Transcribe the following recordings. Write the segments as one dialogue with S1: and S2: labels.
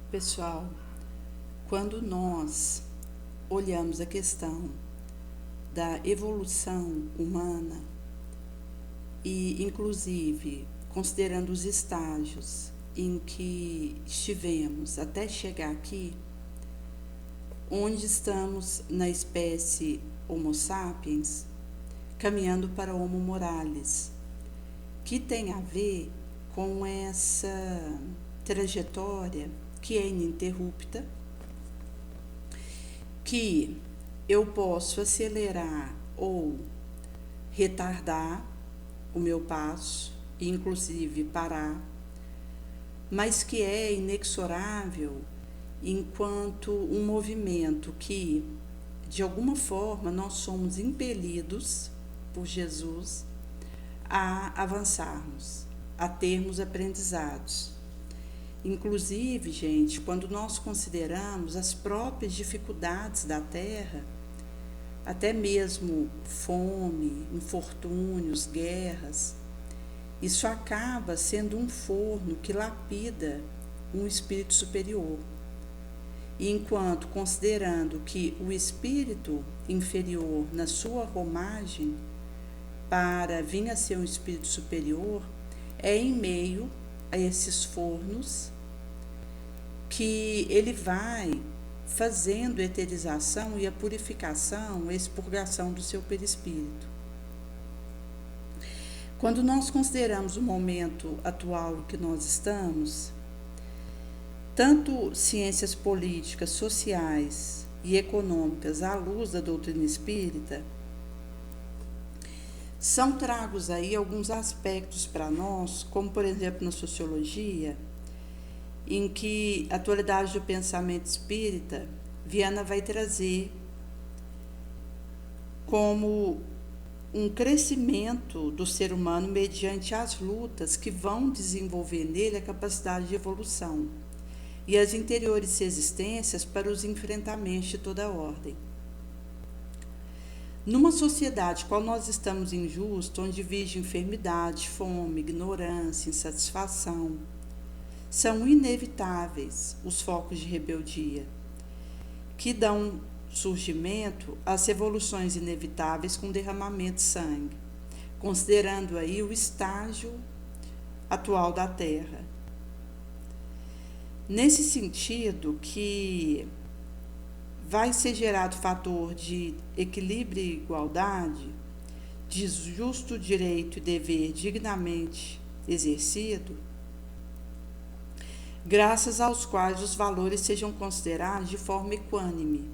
S1: Pessoal, quando nós olhamos a questão da evolução humana e, inclusive, considerando os estágios em que estivemos até chegar aqui, onde estamos na espécie Homo sapiens, caminhando para Homo morales, que tem a ver com essa trajetória que é ininterrupta, que eu posso acelerar ou retardar o meu passo, inclusive parar, mas que é inexorável enquanto um movimento que, de alguma forma, nós somos impelidos por Jesus a avançarmos, a termos aprendizados. Inclusive, gente, quando nós consideramos as próprias dificuldades da Terra, até mesmo fome, infortúnios, guerras, isso acaba sendo um forno que lapida um espírito superior. E enquanto considerando que o espírito inferior, na sua romagem, para vir a ser um espírito superior, é em meio a esses fornos que ele vai fazendo a eterização e a purificação, a expurgação do seu perispírito. Quando nós consideramos o momento atual em que nós estamos, tanto ciências políticas, sociais e econômicas à luz da doutrina espírita, são tragos aí alguns aspectos para nós, como por exemplo na sociologia, em que a atualidade do pensamento espírita, Viana vai trazer como um crescimento do ser humano mediante as lutas que vão desenvolver nele a capacidade de evolução e as interiores resistências para os enfrentamentos de toda a ordem. Numa sociedade qual nós estamos injusta, onde vige enfermidade, fome, ignorância, insatisfação, são inevitáveis os focos de rebeldia, que dão surgimento às revoluções inevitáveis com derramamento de sangue, considerando aí o estágio atual da Terra. Nesse sentido que vai ser gerado fator de equilíbrio e igualdade, de justo direito e dever dignamente exercido, graças aos quais os valores sejam considerados de forma equânime,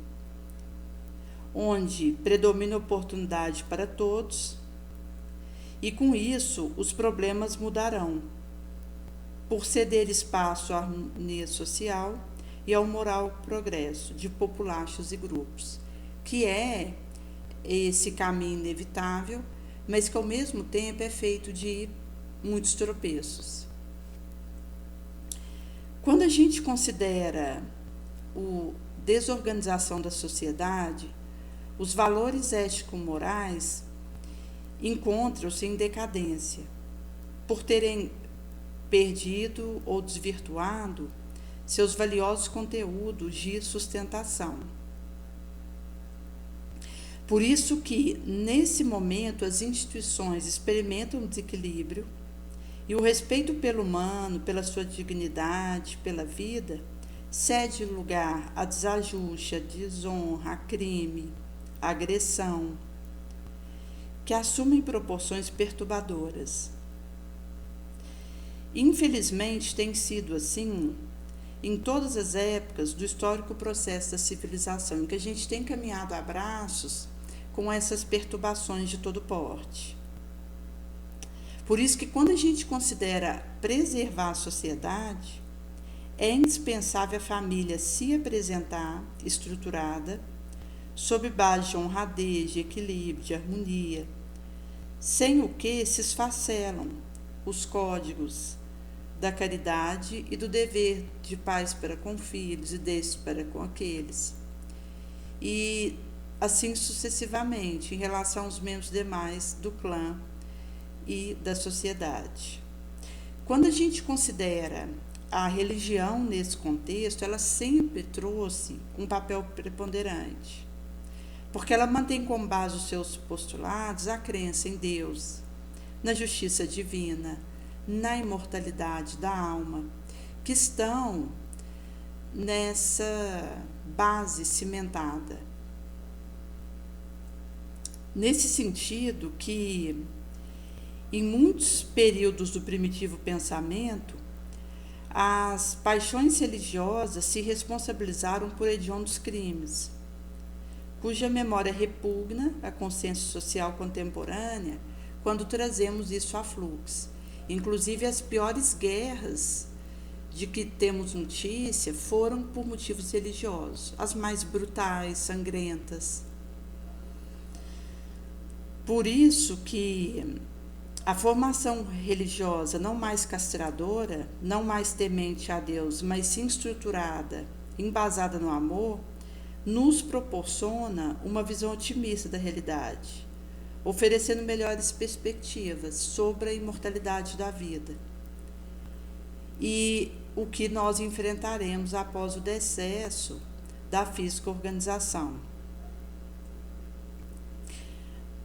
S1: onde predomina a oportunidade para todos, e com isso os problemas mudarão, por ceder espaço à harmonia social e ao moral progresso de populaços e grupos, que é esse caminho inevitável, mas que ao mesmo tempo é feito de muitos tropeços. Quando a gente considera a desorganização da sociedade, os valores ético-morais encontram-se em decadência, por terem perdido ou desvirtuado seus valiosos conteúdos de sustentação. Por isso que, nesse momento, as instituições experimentam um desequilíbrio e o respeito pelo humano, pela sua dignidade, pela vida, cede lugar a desajuste, a desonra, a crime, a agressão, que assumem proporções perturbadoras. Infelizmente, tem sido assim em todas as épocas do histórico processo da civilização, em que a gente tem caminhado a braços com essas perturbações de todo porte. Por isso que quando a gente considera preservar a sociedade, é indispensável a família se apresentar estruturada, sob base de honradez, de equilíbrio, de harmonia, sem o que se esfacelam os códigos da caridade e do dever de pais para com filhos e destes para com aqueles. E assim sucessivamente, em relação aos membros demais do clã e da sociedade. Quando a gente considera a religião, nesse contexto, ela sempre trouxe um papel preponderante, porque ela mantém como base os seus postulados a crença em Deus, na justiça divina, na imortalidade da alma, que estão nessa base cimentada. Nesse sentido que, em muitos períodos do primitivo pensamento, as paixões religiosas se responsabilizaram por hediondos crimes, cuja memória repugna à consciência social contemporânea quando trazemos isso à fluxo. Inclusive, as piores guerras de que temos notícia foram por motivos religiosos, as mais brutais, sangrentas. Por isso que a formação religiosa não mais castradora, não mais temente a Deus, mas sim estruturada, embasada no amor, nos proporciona uma visão otimista da realidade, oferecendo melhores perspectivas sobre a imortalidade da vida e o que nós enfrentaremos após o decesso da física organização.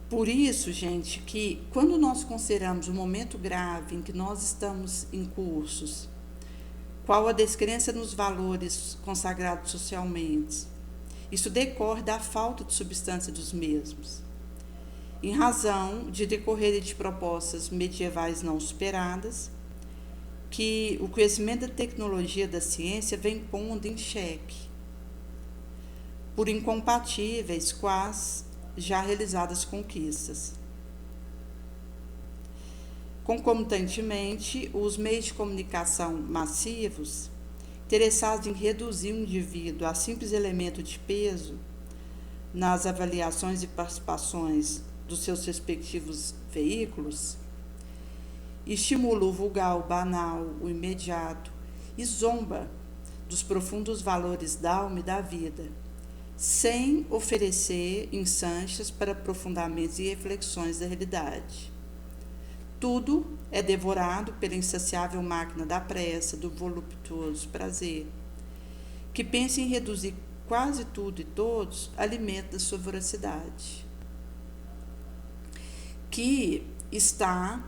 S1: Por isso, gente, que quando nós consideramos o momento grave em que nós estamos em cursos, qual a descrença nos valores consagrados socialmente, isso decorre da falta de substância dos mesmos, em razão de decorrerem de propostas medievais não superadas, que o conhecimento da tecnologia da ciência vem pondo em xeque, por incompatíveis com as já realizadas conquistas. Concomitantemente, os meios de comunicação massivos, interessados em reduzir o indivíduo a simples elemento de peso nas avaliações e participações dos seus respectivos veículos, estimula o vulgar, o banal, o imediato e zomba dos profundos valores da alma e da vida, sem oferecer ensanches para aprofundamentos e reflexões da realidade. Tudo é devorado pela insaciável máquina da pressa, do voluptuoso prazer, que pensa em reduzir quase tudo e todos alimento da sua voracidade, que está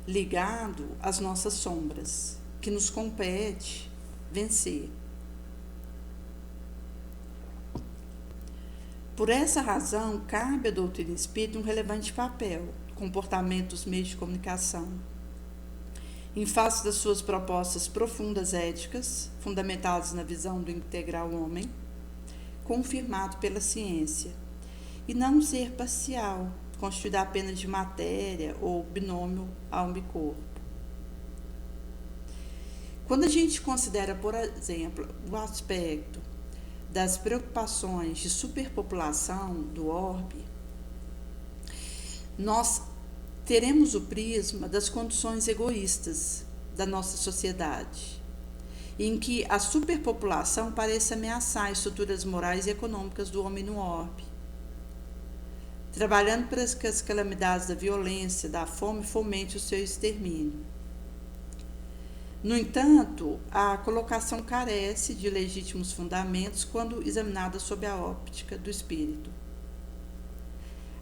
S1: ligado às nossas sombras, que nos compete vencer. Por essa razão, cabe à doutrina espírita um relevante papel, comportamento dos meios de comunicação, em face das suas propostas profundas éticas, fundamentadas na visão do integral homem, confirmado pela ciência, e não ser parcial, constituído apenas de matéria ou binômio alma e corpo. Quando a gente considera, por exemplo, o aspecto das preocupações de superpopulação do orbe, nós teremos o prisma das condições egoístas da nossa sociedade, em que a superpopulação parece ameaçar as estruturas morais e econômicas do homem no orbe, trabalhando para que as calamidades da violência, da fome, fomente o seu extermínio. No entanto, a colocação carece de legítimos fundamentos quando examinada sob a óptica do espírito.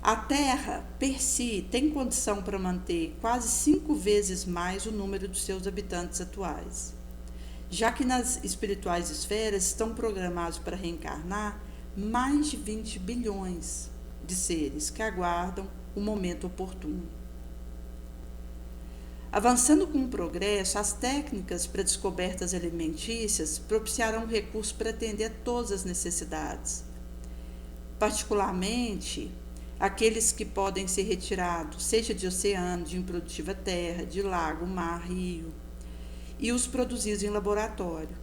S1: A Terra, per si, tem condição para manter quase 5 vezes mais o número dos seus habitantes atuais, já que nas espirituais esferas estão programados para reencarnar mais de 20 bilhões de seres que aguardam o momento oportuno. Avançando com o progresso, as técnicas para descobertas alimentícias propiciarão recursos para atender a todas as necessidades, particularmente aqueles que podem ser retirados, seja de oceano, de improdutiva terra, de lago, mar, rio, e os produzidos em laboratório,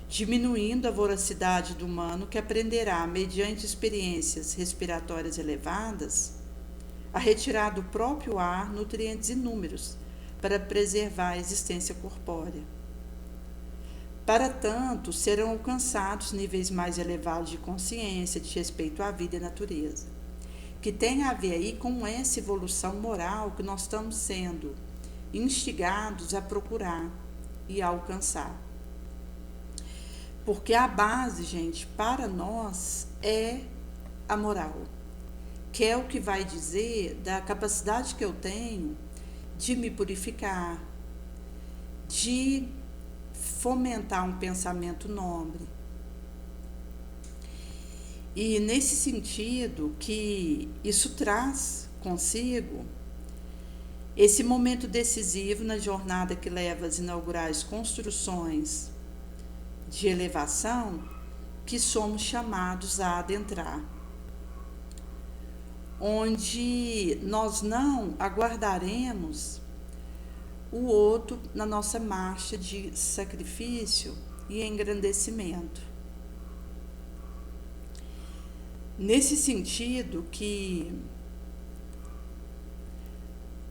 S1: diminuindo a voracidade do humano que aprenderá, mediante experiências respiratórias elevadas, a retirar do próprio ar nutrientes inúmeros para preservar a existência corpórea. Para tanto, serão alcançados níveis mais elevados de consciência, de respeito à vida e à natureza, que tem a ver aí com essa evolução moral que nós estamos sendo instigados a procurar e alcançar. Porque a base, gente, para nós é a moral, que é o que vai dizer da capacidade que eu tenho de me purificar, de fomentar um pensamento nobre. E nesse sentido que isso traz consigo esse momento decisivo na jornada que leva às inaugurais construções de elevação que somos chamados a adentrar, onde nós não aguardaremos o outro na nossa marcha de sacrifício e engrandecimento. Nesse sentido que,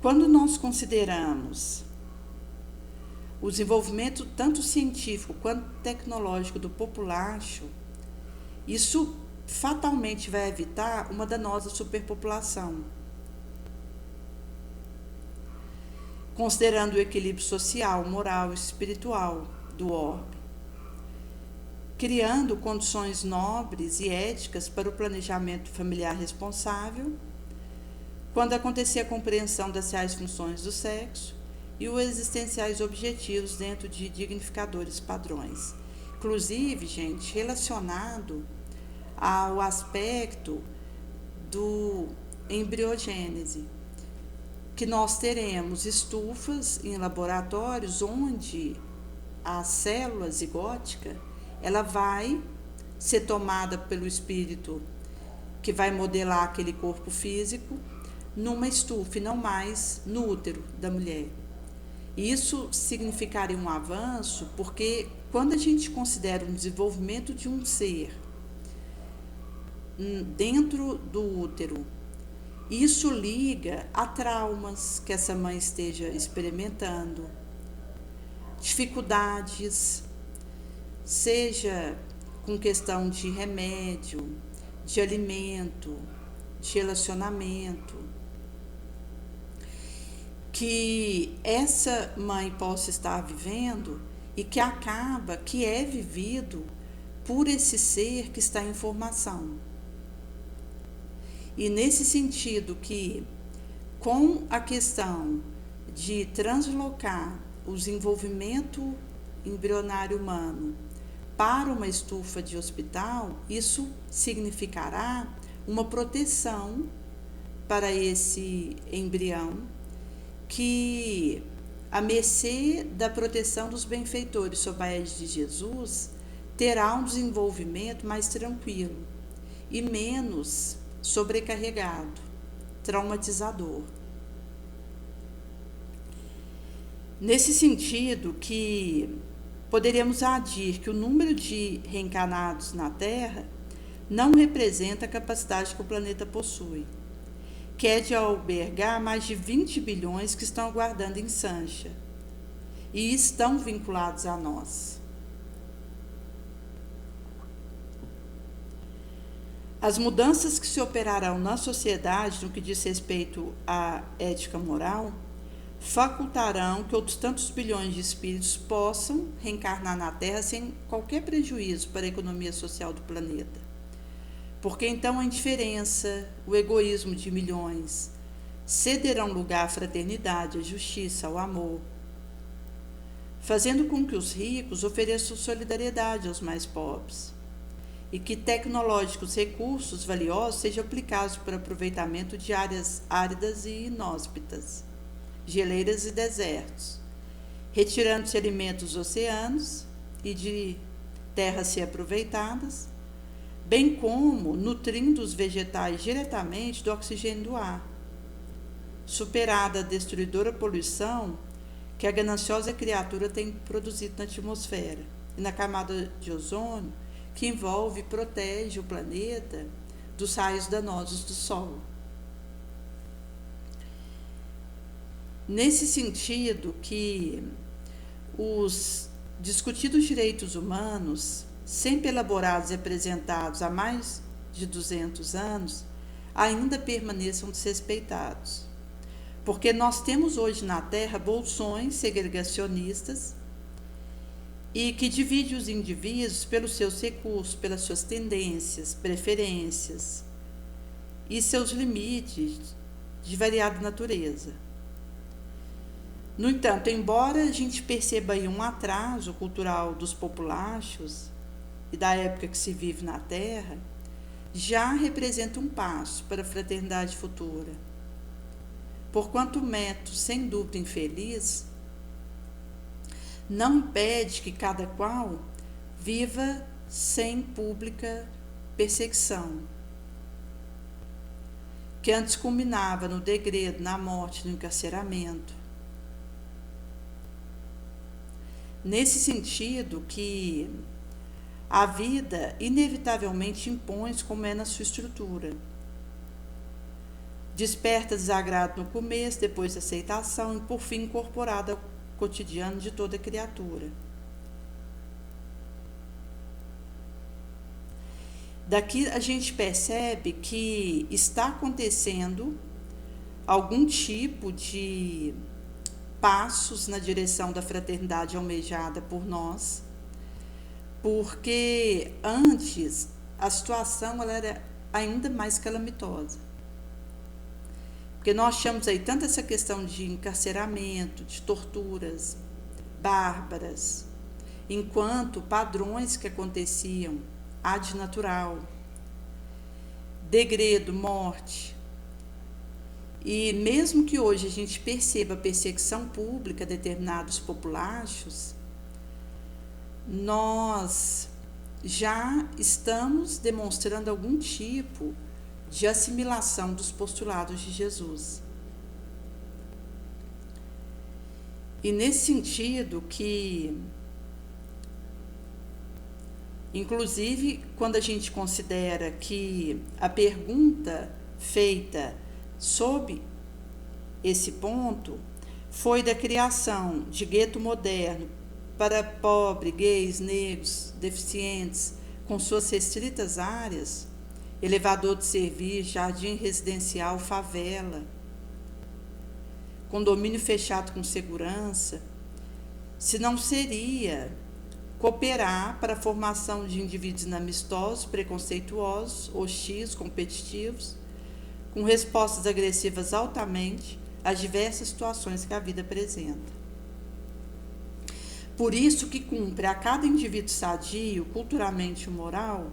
S1: quando nós consideramos o desenvolvimento tanto científico quanto tecnológico do populacho, isso fatalmente vai evitar uma danosa superpopulação. Considerando o equilíbrio social, moral e espiritual do orbe, criando condições nobres e éticas para o planejamento familiar responsável, quando acontecer a compreensão das reais funções do sexo e os existenciais objetivos dentro de dignificadores padrões. Inclusive, gente, relacionado ao aspecto do embriogênese, que nós teremos estufas em laboratórios onde a célula zigótica ela vai ser tomada pelo espírito que vai modelar aquele corpo físico numa estufa e não mais no útero da mulher. Isso significaria um avanço, porque quando a gente considera um desenvolvimento de um ser dentro do útero, isso liga a traumas que essa mãe esteja experimentando, dificuldades, seja com questão de remédio, de alimento, de relacionamento, que essa mãe possa estar vivendo e que acaba, que é vivido por esse ser que está em formação. E nesse sentido que, com a questão de translocar o desenvolvimento embrionário humano para uma estufa de hospital, isso significará uma proteção para esse embrião que, à mercê da proteção dos benfeitores sob a égide de Jesus, terá um desenvolvimento mais tranquilo e menos sobrecarregado, traumatizador. Nesse sentido que poderíamos adir que o número de reencarnados na Terra não representa a capacidade que o planeta possui, que é de albergar mais de 20 bilhões que estão aguardando em Sancha e estão vinculados a nós. As mudanças que se operarão na sociedade no que diz respeito à ética moral facultarão que outros tantos bilhões de espíritos possam reencarnar na Terra sem qualquer prejuízo para a economia social do planeta. Porque então a indiferença, o egoísmo de milhões cederão lugar à fraternidade, à justiça, ao amor, fazendo com que os ricos ofereçam solidariedade aos mais pobres e que tecnológicos recursos valiosos sejam aplicados para o aproveitamento de áreas áridas e inóspitas, geleiras e desertos, retirando-se alimentos dos oceanos e de terras se aproveitadas, bem como nutrindo os vegetais diretamente do oxigênio do ar, superada a destruidora poluição que a gananciosa criatura tem produzido na atmosfera e na camada de ozônio que envolve e protege o planeta dos raios danosos do Sol. Nesse sentido que os discutidos direitos humanos, sempre elaborados e apresentados há mais de 200 anos, ainda permaneçam desrespeitados. Porque nós temos hoje na Terra bolsões segregacionistas e que divide os indivíduos pelos seus recursos, pelas suas tendências, preferências e seus limites de variada natureza. No entanto, embora a gente perceba aí um atraso cultural dos populachos e da época que se vive na Terra, já representa um passo para a fraternidade futura. Porquanto o método, sem dúvida infeliz, não impede que cada qual viva sem pública perseguição, que antes culminava no degredo, na morte, no encarceramento. Nesse sentido que a vida inevitavelmente impõe-se como é na sua estrutura. Desperta desagrado no começo, depois aceitação e por fim incorporada ao cotidiano de toda criatura. Daqui a gente percebe que está acontecendo algum tipo de passos na direção da fraternidade almejada por nós, porque antes a situação ela era ainda mais calamitosa. Porque nós tínhamos aí tanto essa questão de encarceramento, de torturas bárbaras, enquanto padrões que aconteciam ad natural, degredo, morte. E mesmo que hoje a gente perceba a perseguição pública a determinados populachos, nós já estamos demonstrando algum tipo de assimilação dos postulados de Jesus. E nesse sentido que, inclusive, quando a gente considera que a pergunta feita sob esse ponto foi da criação de gueto moderno para pobres, gays, negros, deficientes, com suas restritas áreas, elevador de serviço, jardim residencial, favela, condomínio fechado com segurança, se não seria cooperar para a formação de indivíduos inamistosos, preconceituosos, hostis, competitivos, com respostas agressivas altamente às diversas situações que a vida apresenta. Por isso que cumpre a cada indivíduo sadio, culturalmente e moral,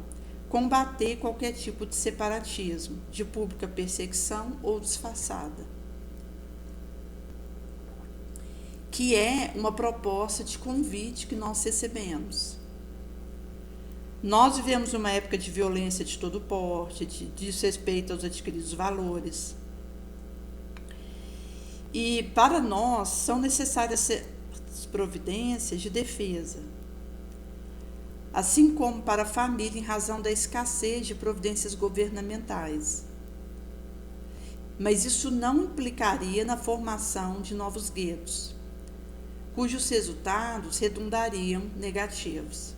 S1: combater qualquer tipo de separatismo, de pública perseguição ou disfarçada, que é uma proposta de convite que nós recebemos. Nós vivemos uma época de violência de todo porte, de desrespeito aos adquiridos valores. E para nós são necessárias providências de defesa, assim como para a família em razão da escassez de providências governamentais. Mas isso não implicaria na formação de novos guetos, cujos resultados redundariam negativos.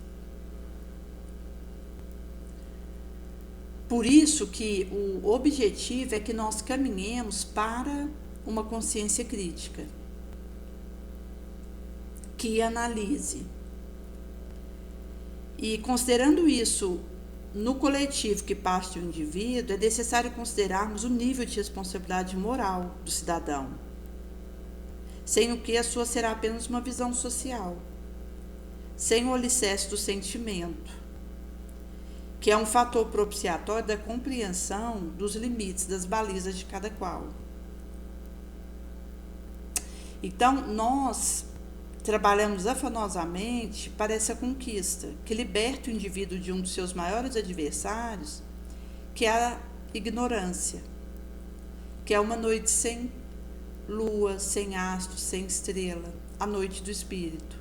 S1: Por isso que o objetivo é que nós caminhemos para uma consciência crítica, que analise. E considerando isso no coletivo que parte do indivíduo, é necessário considerarmos o nível de responsabilidade moral do cidadão, sem o que a sua será apenas uma visão social, sem o alicerce do sentimento, que é um fator propiciatório da compreensão dos limites, das balizas de cada qual. Então, nós trabalhamos afanosamente para essa conquista, que liberta o indivíduo de um dos seus maiores adversários, que é a ignorância, que é uma noite sem lua, sem astro, sem estrela, a noite do espírito.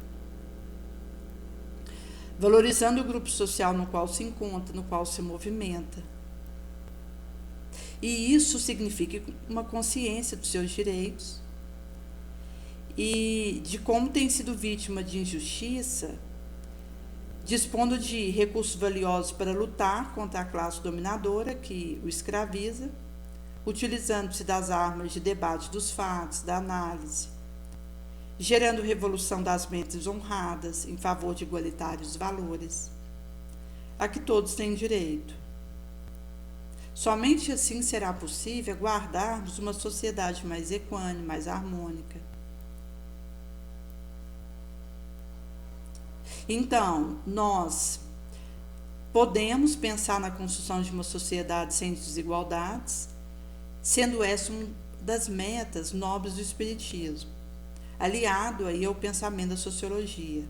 S1: Valorizando o grupo social no qual se encontra, no qual se movimenta. E isso significa uma consciência dos seus direitos e de como tem sido vítima de injustiça, dispondo de recursos valiosos para lutar contra a classe dominadora que o escraviza, utilizando-se das armas de debate dos fatos, da análise, gerando revolução das mentes honradas em favor de igualitários valores, a que todos têm direito. Somente assim será possível guardarmos uma sociedade mais equânime, mais harmônica. Então, nós podemos pensar na construção de uma sociedade sem desigualdades, sendo essa uma das metas nobres do Espiritismo, aliado aí ao pensamento da sociologia.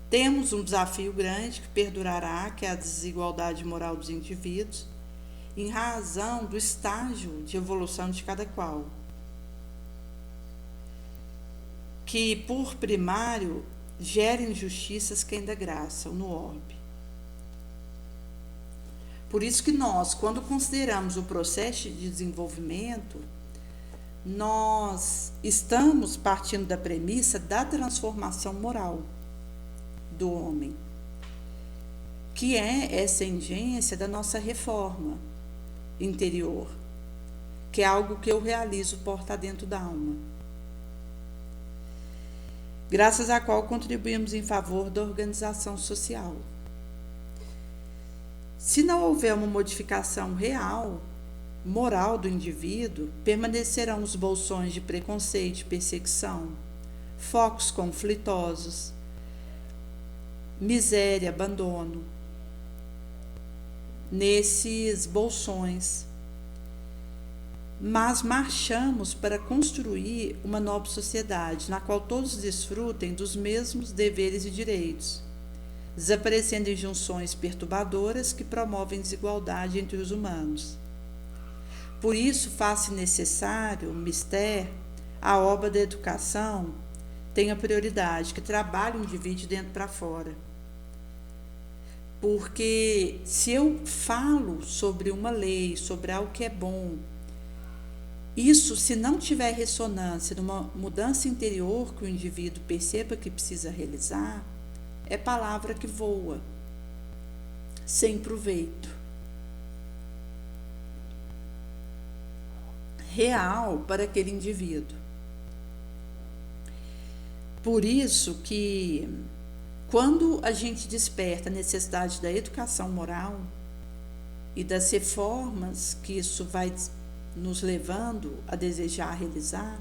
S1: Temos um desafio grande que perdurará, que é a desigualdade moral dos indivíduos, em razão do estágio de evolução de cada qual, que, por primário, gera injustiças que ainda graçam no orbe. Por isso que nós, quando consideramos o processo de desenvolvimento, nós estamos partindo da premissa da transformação moral do homem, que é essa exigência da nossa reforma interior, que é algo que eu realizo porta dentro da alma, graças à qual contribuímos em favor da organização social. Se não houver uma modificação real, moral do indivíduo, permanecerão os bolsões de preconceito e perseguição, focos conflitosos, miséria, abandono, nesses bolsões. Mas marchamos para construir uma nova sociedade, na qual todos desfrutem dos mesmos deveres e direitos, desaparecendo injunções perturbadoras que promovem desigualdade entre os humanos. Por isso, faz-se necessário, a obra da educação tenha prioridade, que trabalhe o indivíduo de dentro para fora. Porque se eu falo sobre uma lei, sobre algo que é bom, isso, se não tiver ressonância numa mudança interior que o indivíduo perceba que precisa realizar, é palavra que voa, sem proveito real para aquele indivíduo. Por isso que, quando a gente desperta a necessidade da educação moral e das reformas que isso vai nos levando a desejar realizar,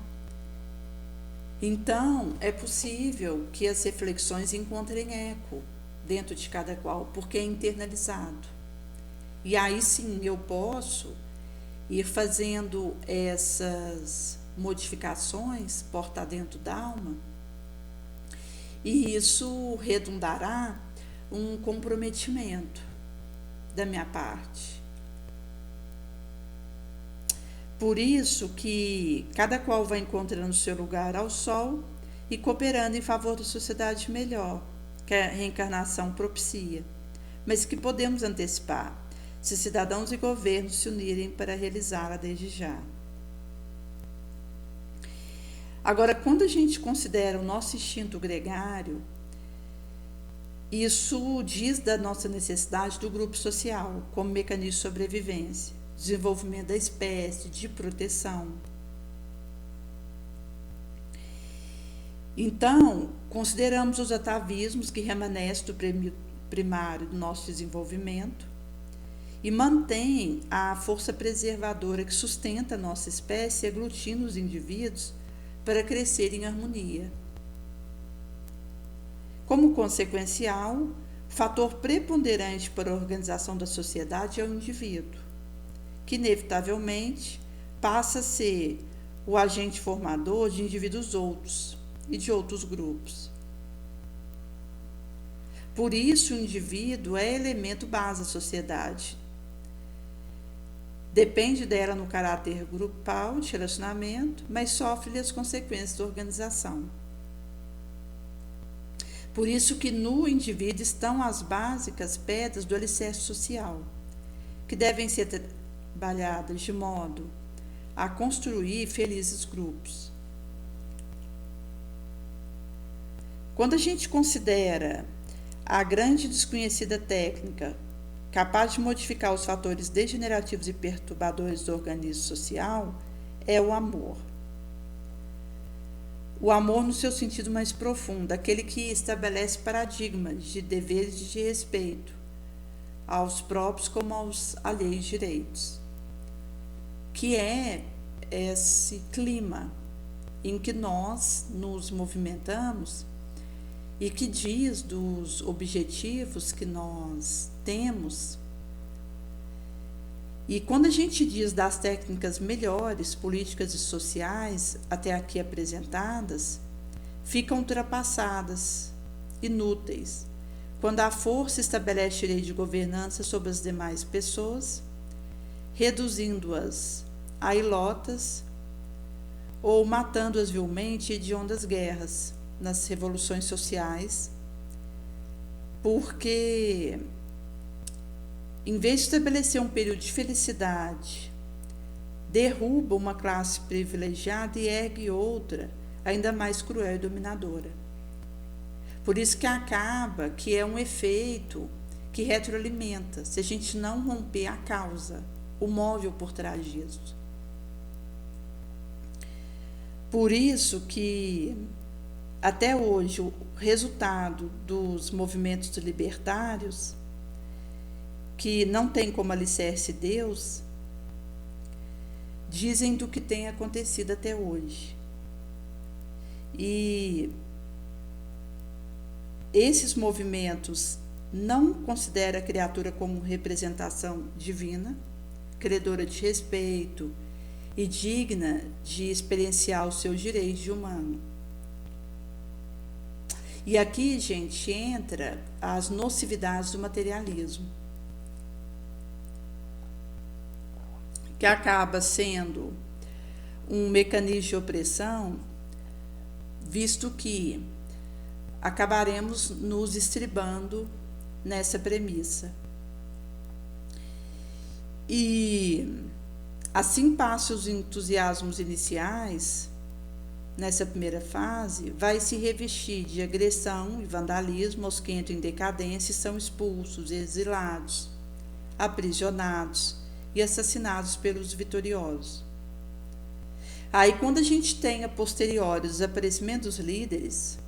S1: então é possível que as reflexões encontrem eco dentro de cada qual, porque é internalizado. E aí sim eu posso ir fazendo essas modificações, porta dentro da alma, e isso redundará um comprometimento da minha parte. Por isso que cada qual vai encontrando seu lugar ao sol e cooperando em favor da sociedade melhor, que a reencarnação propicia, mas que podemos antecipar, se cidadãos e governos se unirem para realizá-la desde já. Agora, quando a gente considera o nosso instinto gregário, isso diz da nossa necessidade do grupo social como mecanismo de sobrevivência, desenvolvimento da espécie, de proteção. Então, consideramos os atavismos que remanescem do primário do nosso desenvolvimento e mantém a força preservadora que sustenta a nossa espécie e aglutina os indivíduos para crescer em harmonia. Como consequencial, o fator preponderante para a organização da sociedade é o indivíduo, que inevitavelmente passa a ser o agente formador de indivíduos outros e de outros grupos. Por isso, o indivíduo é elemento base da sociedade. Depende dela no caráter grupal de relacionamento, mas sofre as consequências da organização. Por isso que no indivíduo estão as básicas pedras do alicerce social, que devem ser trabalhadas de modo a construir felizes grupos. Quando a gente considera a grande desconhecida técnica capaz de modificar os fatores degenerativos e perturbadores do organismo social, é o amor. O amor no seu sentido mais profundo, aquele que estabelece paradigmas de deveres e de respeito aos próprios como aos alheios direitos, que é esse clima em que nós nos movimentamos e que diz dos objetivos que nós temos. E quando a gente diz das técnicas melhores, políticas e sociais, até aqui apresentadas, ficam ultrapassadas, inúteis, quando a força estabelece lei de governança sobre as demais pessoas, reduzindo-as a ilotas ou matando-as vilmente em hediondas guerras nas revoluções sociais, porque em vez de estabelecer um período de felicidade, derruba uma classe privilegiada e ergue outra ainda mais cruel e dominadora. Por isso que acaba que é um efeito que retroalimenta, se a gente não romper a causa, o móvel por trás disso. Por isso que até hoje o resultado dos movimentos libertários, que não tem como alicerce Deus, dizem do que tem acontecido até hoje. E esses movimentos não consideram a criatura como representação divina, credora de respeito e digna de experienciar os seus direitos de humano. E aqui, gente, entra as nocividades do materialismo, que acaba sendo um mecanismo de opressão, visto que acabaremos nos estribando nessa premissa. E assim passam os entusiasmos iniciais, nessa primeira fase, vai se revestir de agressão e vandalismo aos que entram em decadência e são expulsos, exilados, aprisionados e assassinados pelos vitoriosos. Aí, quando a gente tem a posteriori o desaparecimento dos líderes,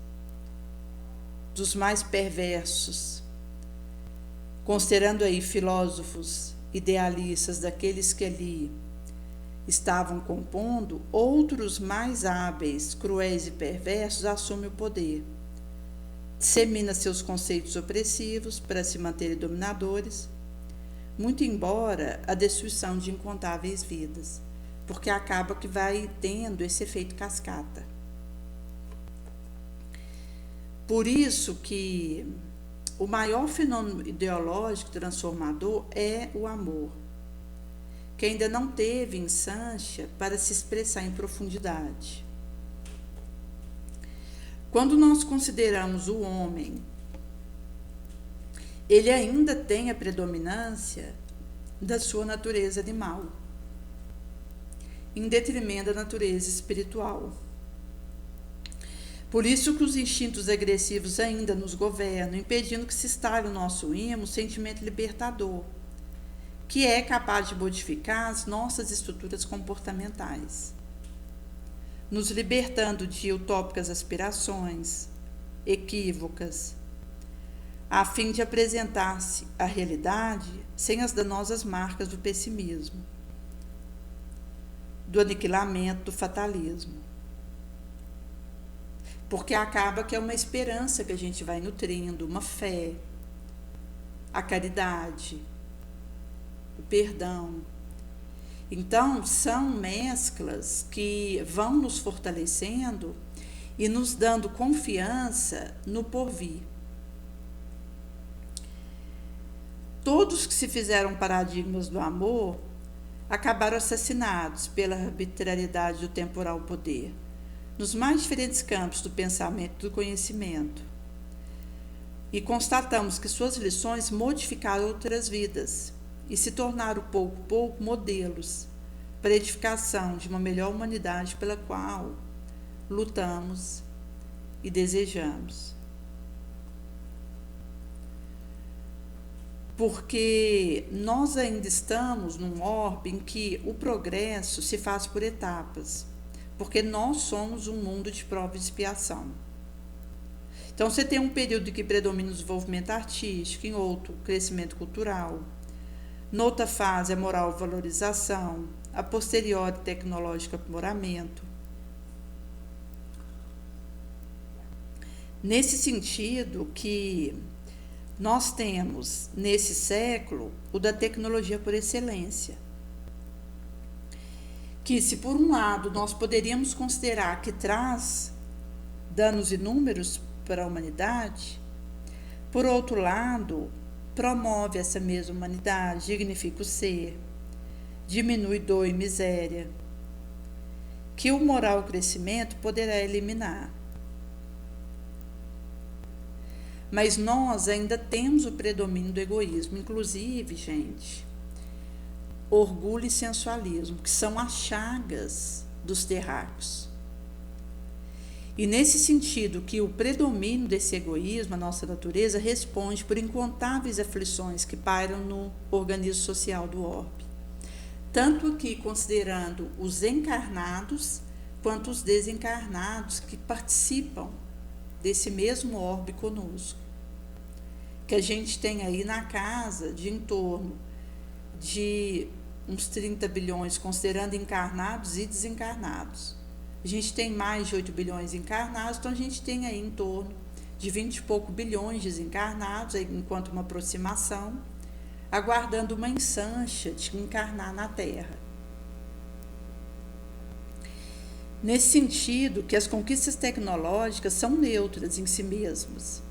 S1: dos mais perversos, considerando aí filósofos idealistas, daqueles que ali estavam compondo, outros mais hábeis, cruéis e perversos assumem o poder, dissemina seus conceitos opressivos para se manterem dominadores, muito embora a destruição de incontáveis vidas, porque acaba que vai tendo esse efeito cascata. Por isso que o maior fenômeno ideológico transformador é o amor, que ainda não teve instância para se expressar em profundidade. Quando nós consideramos o homem, ele ainda tem a predominância da sua natureza animal, em detrimento da natureza espiritual. Por isso que os instintos agressivos ainda nos governam, impedindo que se instale no nosso ímã o sentimento libertador, que é capaz de modificar as nossas estruturas comportamentais, nos libertando de utópicas aspirações, equívocas, a fim de apresentar-se a realidade sem as danosas marcas do pessimismo, do aniquilamento, do fatalismo. Porque acaba que é uma esperança que a gente vai nutrindo, uma fé, a caridade, o perdão. Então, são mesclas que vão nos fortalecendo e nos dando confiança no porvir. Todos que se fizeram paradigmas do amor acabaram assassinados pela arbitrariedade do temporal poder, nos mais diferentes campos do pensamento e do conhecimento. E constatamos que suas lições modificaram outras vidas e se tornaram pouco a pouco modelos para a edificação de uma melhor humanidade pela qual lutamos e desejamos. Porque nós ainda estamos num orbe em que o progresso se faz por etapas. porque nós somos um mundo de prova e expiação. Então, você tem um período que predomina o desenvolvimento artístico, em outro, o crescimento cultural. Noutra fase, a moral valorização, a posteriori tecnológico aprimoramento. Nesse sentido que nós temos, nesse século, o da tecnologia por excelência. Que, se por um lado nós poderíamos considerar que traz danos inúmeros para a humanidade, por outro lado, promove essa mesma humanidade, dignifica o ser, diminui dor e miséria, que o moral crescimento poderá eliminar. Mas nós ainda temos o predomínio do egoísmo, inclusive, gente, orgulho e sensualismo, que são as chagas dos terráqueos. E nesse sentido que o predomínio desse egoísmo, a nossa natureza, responde por incontáveis aflições que pairam no organismo social do orbe. Tanto aqui considerando os encarnados, quanto os desencarnados que participam desse mesmo orbe conosco. Que a gente tem aí na casa de em torno de uns 30 bilhões, considerando encarnados e desencarnados. A gente tem mais de 8 bilhões encarnados, então a gente tem aí em torno de 20 e pouco bilhões desencarnados, aí, enquanto uma aproximação, aguardando uma ensancha de encarnar na Terra. Nesse sentido, que as conquistas tecnológicas são neutras em si mesmas.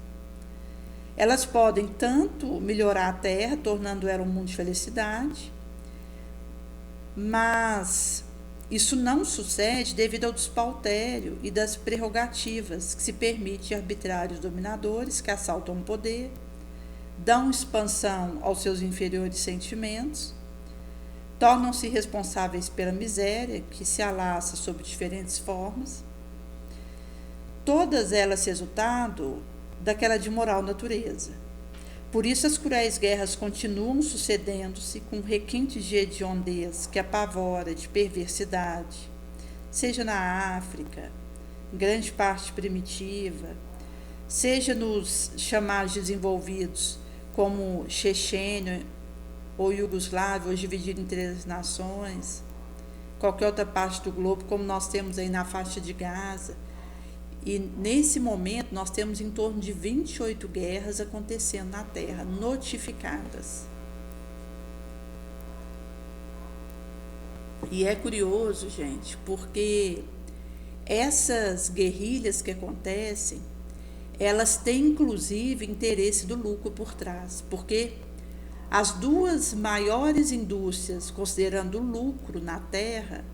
S1: Elas podem tanto melhorar a Terra, tornando ela um mundo de felicidade, mas isso não sucede devido ao despautério e das prerrogativas que se permite a arbitrários dominadores que assaltam o poder, dão expansão aos seus inferiores sentimentos, tornam-se responsáveis pela miséria que se alastra sob diferentes formas, todas elas resultado daquela de moral natureza. Por isso as cruéis guerras continuam sucedendo-se com requintes de hediondez que apavora de perversidade, seja na África, grande parte primitiva, seja nos chamados desenvolvidos como Chechênia ou Iugoslávia, hoje dividido em 3 nações, qualquer outra parte do globo, como nós temos aí na faixa de Gaza. E nesse momento nós temos em torno de 28 guerras acontecendo na Terra, notificadas. E é curioso, gente, porque essas guerrilhas que acontecem, elas têm inclusive interesse do lucro por trás, porque as 2 maiores indústrias, considerando o lucro na Terra,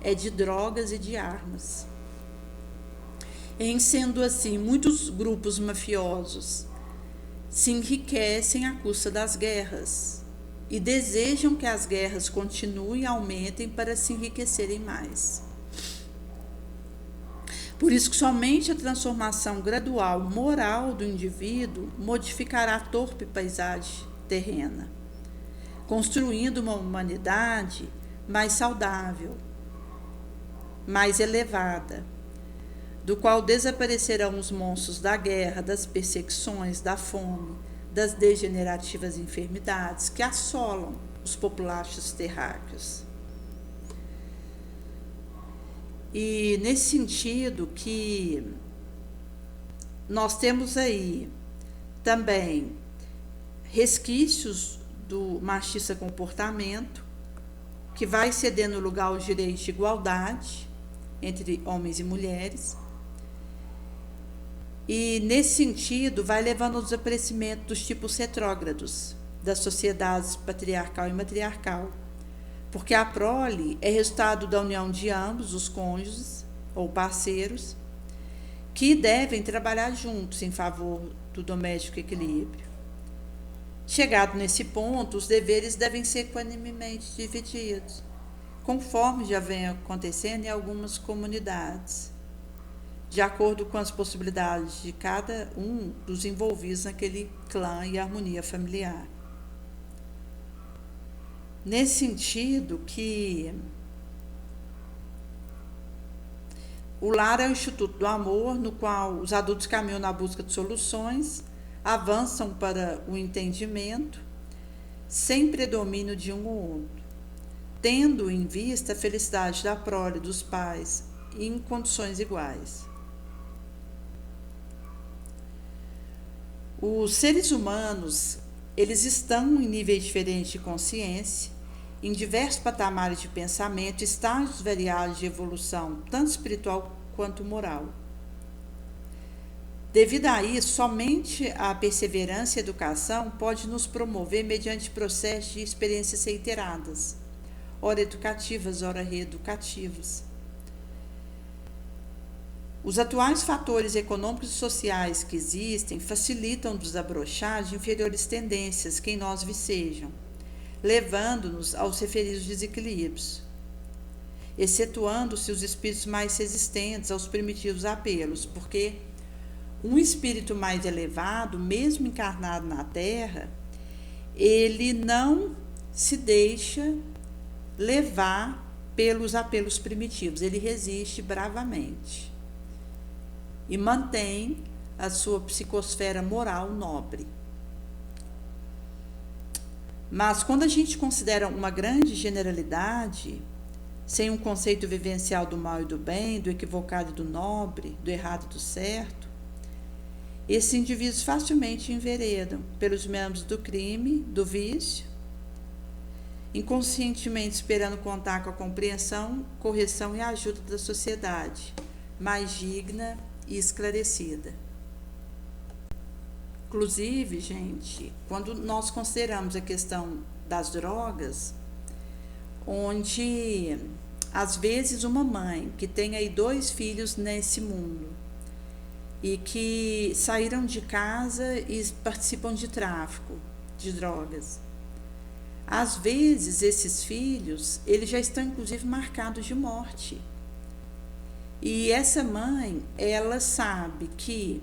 S1: é de drogas e de armas. Em sendo assim, muitos grupos mafiosos se enriquecem à custa das guerras e desejam que as guerras continuem e aumentem para se enriquecerem mais. Por isso que somente a transformação gradual moral do indivíduo modificará a torpe paisagem terrena, construindo uma humanidade mais saudável, mais elevada, do qual desaparecerão os monstros da guerra, das perseguições, da fome, das degenerativas enfermidades que assolam os populaços terráqueos. E nesse sentido que nós temos aí também resquícios do machista comportamento, que vai cedendo lugar aos direitos de igualdade entre homens e mulheres. E, nesse sentido, vai levando ao desaparecimento dos tipos retrógrados das sociedades patriarcal e matriarcal, porque a prole é resultado da união de ambos os cônjuges ou parceiros, que devem trabalhar juntos em favor do doméstico equilíbrio. Chegado nesse ponto, os deveres devem ser equanimemente divididos, conforme já vem acontecendo em algumas comunidades, de acordo com as possibilidades de cada um dos envolvidos naquele clã e harmonia familiar. Nesse sentido que, O lar é o instituto do amor, no qual os adultos caminham na busca de soluções, avançam para o entendimento, sem predomínio de um ou outro, tendo em vista a felicidade da prole dos pais em condições iguais. Os seres humanos, eles estão em níveis diferentes de consciência, em diversos patamares de pensamento, estágios variados de evolução, tanto espiritual quanto moral. Devido a isso, somente a perseverança e a educação pode nos promover mediante processos de experiências reiteradas, ora educativas, ora reeducativas. Os atuais fatores econômicos e sociais que existem facilitam o desabrochar de inferiores tendências que em nós vicejam, levando-nos aos referidos desequilíbrios, excetuando-se os espíritos mais resistentes aos primitivos apelos, porque um espírito mais elevado, mesmo encarnado na Terra, ele não se deixa levar pelos apelos primitivos, ele resiste bravamente e mantém a sua psicosfera moral nobre. Mas quando a gente considera uma grande generalidade, sem um conceito vivencial do mal e do bem, do equivocado e do nobre, do errado e do certo, esses indivíduos facilmente enveredam pelos membros do crime, do vício, inconscientemente esperando contar com a compreensão, correção e ajuda da sociedade, mais digna e esclarecida. Inclusive, gente, quando nós consideramos a questão das drogas, onde às vezes uma mãe que tem aí 2 filhos nesse mundo e que saíram de casa e participam de tráfico de drogas, às vezes esses filhos, eles já estão inclusive marcados de morte. E essa mãe, ela sabe que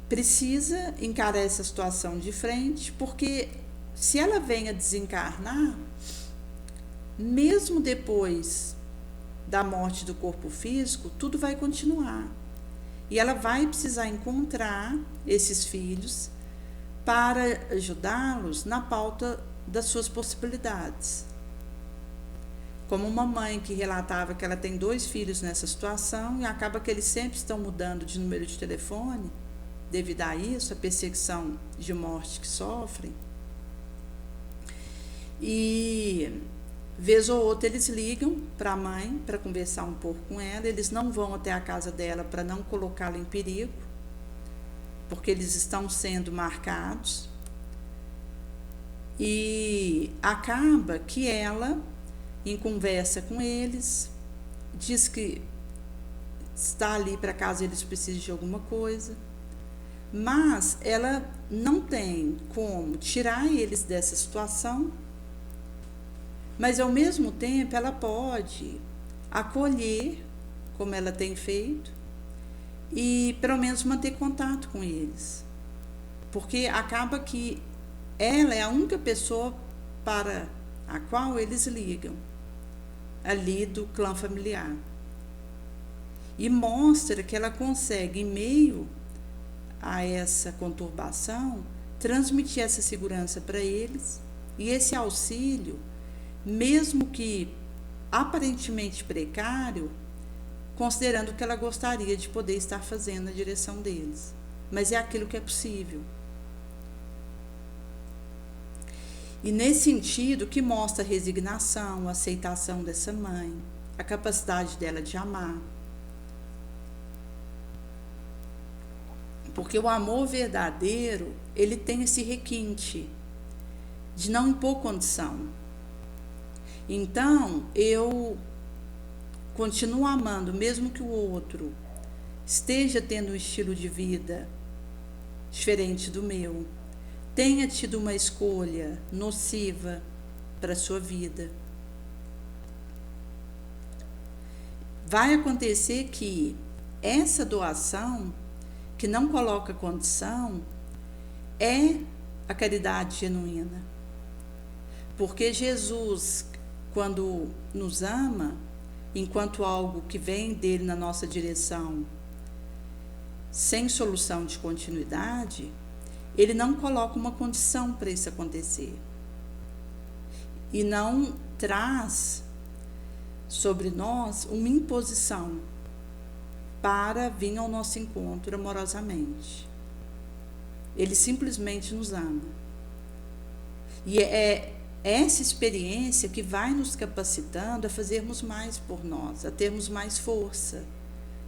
S1: precisa encarar essa situação de frente, porque se ela vem a desencarnar, mesmo depois da morte do corpo físico, tudo vai continuar. E ela vai precisar encontrar esses filhos para ajudá-los na pauta das suas possibilidades. Como uma mãe que relatava que ela tem 2 filhos nessa situação e acaba que eles sempre estão mudando de número de telefone, devido a isso, a perseguição de morte que sofrem. E vez ou outra eles ligam para a mãe para conversar um pouco com ela, eles não vão até a casa dela para não colocá-la em perigo, porque eles estão sendo marcados. E acaba que ela, em conversa com eles, diz que está ali para caso eles precisem de alguma coisa, mas ela não tem como tirar eles dessa situação, mas ao mesmo tempo ela pode acolher, como ela tem feito, e pelo menos manter contato com eles, porque acaba que ela é a única pessoa para a qual eles ligam, ali do clã familiar, e mostra que ela consegue, em meio a essa conturbação, transmitir essa segurança para eles, e esse auxílio, mesmo que aparentemente precário, considerando que ela gostaria de poder estar fazendo na direção deles, mas é aquilo que é possível. E nesse sentido que mostra a resignação, a aceitação dessa mãe, a capacidade dela de amar. Porque o amor verdadeiro, ele tem esse requinte de não impor condição. Então, eu continuo amando, mesmo que o outro esteja tendo um estilo de vida diferente do meu, tenha tido uma escolha nociva para a sua vida. Vai acontecer que essa doação, que não coloca condição, é a caridade genuína. Porque Jesus, quando nos ama, enquanto algo que vem dele na nossa direção sem solução de continuidade, ele não coloca uma condição para isso acontecer. E não traz sobre nós uma imposição para vir ao nosso encontro amorosamente. Ele simplesmente nos ama. E é essa experiência que vai nos capacitando a fazermos mais por nós, a termos mais força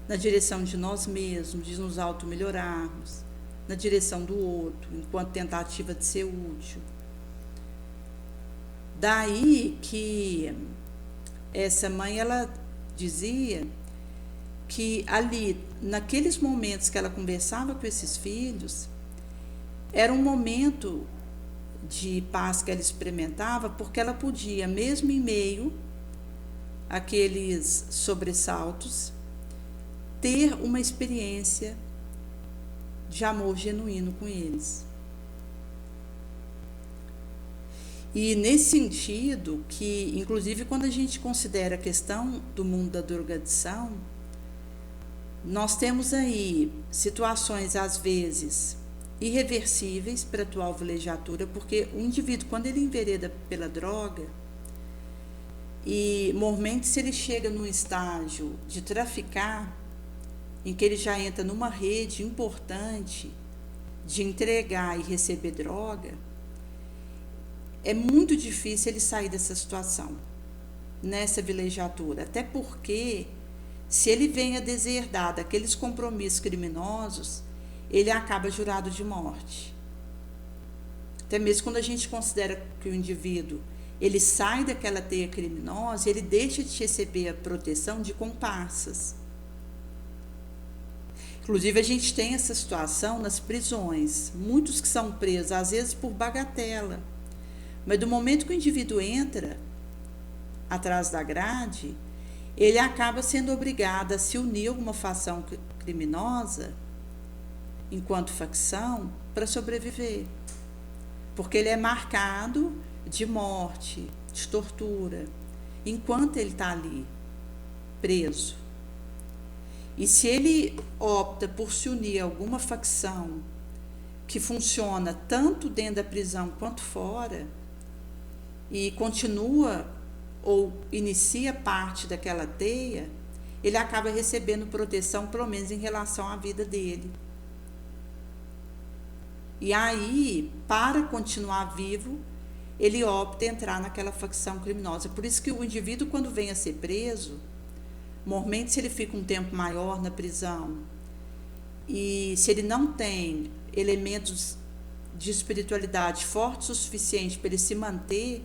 S1: na direção de nós mesmos, de nos auto-melhorarmos, na direção do outro, enquanto tentativa de ser útil. Daí que essa mãe, ela dizia que ali, naqueles momentos que ela conversava com esses filhos, era um momento de paz que ela experimentava, porque ela podia, mesmo em meio àqueles sobressaltos, ter uma experiência de amor genuíno com eles. E nesse sentido, que inclusive quando a gente considera a questão do mundo da drogadição, nós temos aí situações, às vezes, irreversíveis para a atual vilegiatura, porque o indivíduo, quando ele envereda pela droga, e normalmente se ele chega num estágio de traficar, em que ele já entra numa rede importante de entregar e receber droga, é muito difícil ele sair dessa situação, nessa vilegiatura, até porque se ele vem a deserdar daqueles compromissos criminosos, ele acaba jurado de morte. Até mesmo quando a gente considera que o indivíduo ele sai daquela teia criminosa, ele deixa de receber a proteção de comparsas. Inclusive, a gente tem essa situação nas prisões. Muitos que são presos, às vezes por bagatela. Mas do momento que o indivíduo entra atrás da grade, ele acaba sendo obrigado a se unir a alguma facção criminosa, enquanto facção, para sobreviver. Porque ele é marcado de morte, de tortura, enquanto ele está ali, preso. E se ele opta por se unir a alguma facção que funciona tanto dentro da prisão quanto fora, e continua ou inicia parte daquela teia, ele acaba recebendo proteção, pelo menos em relação à vida dele. E aí, para continuar vivo, ele opta em entrar naquela facção criminosa. Por isso que o indivíduo, quando vem a ser preso, normalmente se ele fica um tempo maior na prisão, e se ele não tem elementos de espiritualidade fortes o suficiente para ele se manter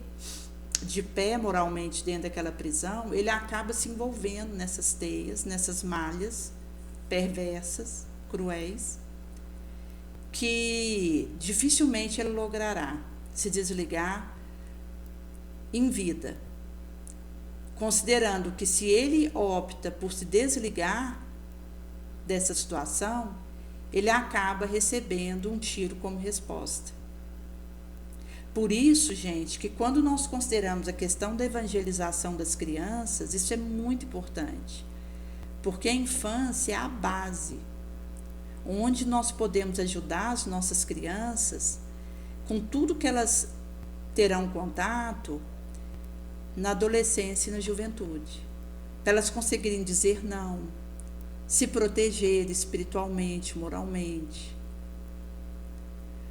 S1: de pé moralmente dentro daquela prisão, ele acaba se envolvendo nessas teias, nessas malhas perversas, cruéis, que dificilmente ele logrará se desligar em vida. Considerando que se ele opta por se desligar dessa situação, ele acaba recebendo um tiro como resposta. Por isso, gente, que quando nós consideramos a questão da evangelização das crianças, isso é muito importante, porque a infância é a base, onde nós podemos ajudar as nossas crianças com tudo que elas terão contato na adolescência e na juventude, para elas conseguirem dizer não, se proteger espiritualmente, moralmente.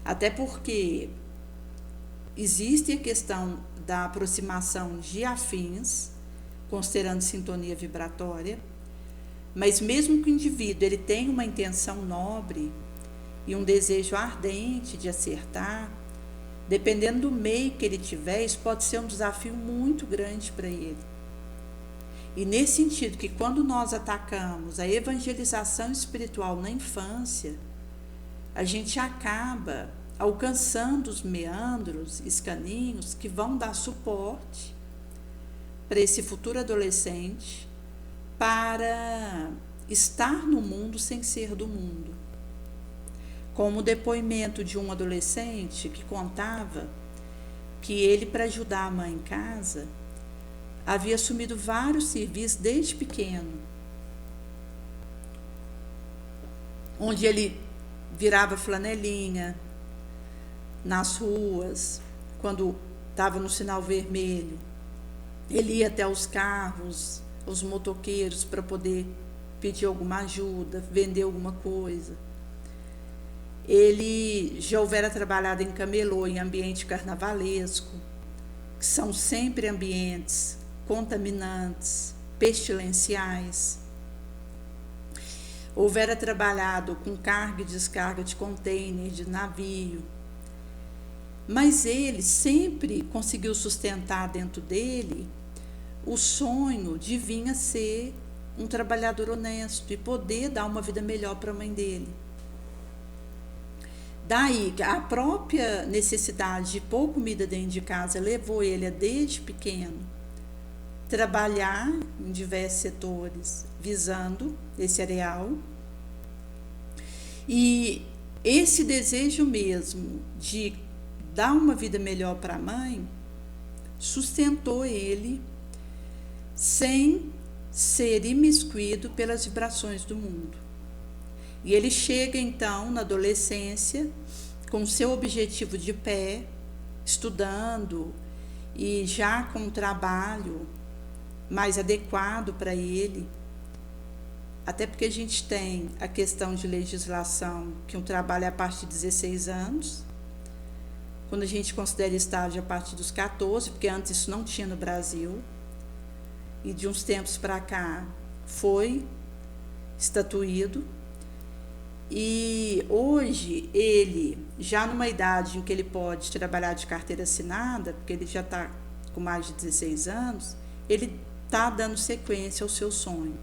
S1: Até porque existe a questão da aproximação de afins, considerando sintonia vibratória, mas mesmo que o indivíduo ele tenha uma intenção nobre e um desejo ardente de acertar, dependendo do meio que ele tiver, isso pode ser um desafio muito grande para ele. E nesse sentido que quando nós atacamos a evangelização espiritual na infância, a gente acaba alcançando os meandros, escaninhos que vão dar suporte para esse futuro adolescente para estar no mundo sem ser do mundo. Como o depoimento de um adolescente que contava que ele, para ajudar a mãe em casa, havia assumido vários serviços desde pequeno, onde ele virava flanelinha nas ruas, quando estava no sinal vermelho. Ele ia até os carros, os motoqueiros, para poder pedir alguma ajuda, vender alguma coisa. Ele já houvera trabalhado em camelô, em ambiente carnavalesco, que são sempre ambientes contaminantes, pestilenciais. Houvera trabalhado com carga e descarga de contêiner, de navio. Mas ele sempre conseguiu sustentar dentro dele o sonho de vir a ser um trabalhador honesto e poder dar uma vida melhor para a mãe dele. Daí, a própria necessidade de pôr comida dentro de casa levou ele a, desde pequeno, trabalhar em diversos setores, visando esse areal. E esse desejo mesmo de dar uma vida melhor para a mãe sustentou ele sem ser imiscuído pelas vibrações do mundo. E ele chega então na adolescência com seu objetivo de pé, estudando e já com um trabalho mais adequado para ele, até porque a gente tem a questão de legislação que um trabalho é a partir de 16 anos, quando a gente considera estágio a partir dos 14, porque antes isso não tinha no Brasil, e de uns tempos para cá foi estatuído. E hoje ele, já numa idade em que ele pode trabalhar de carteira assinada, porque ele já está com mais de 16 anos, ele está dando sequência ao seu sonho.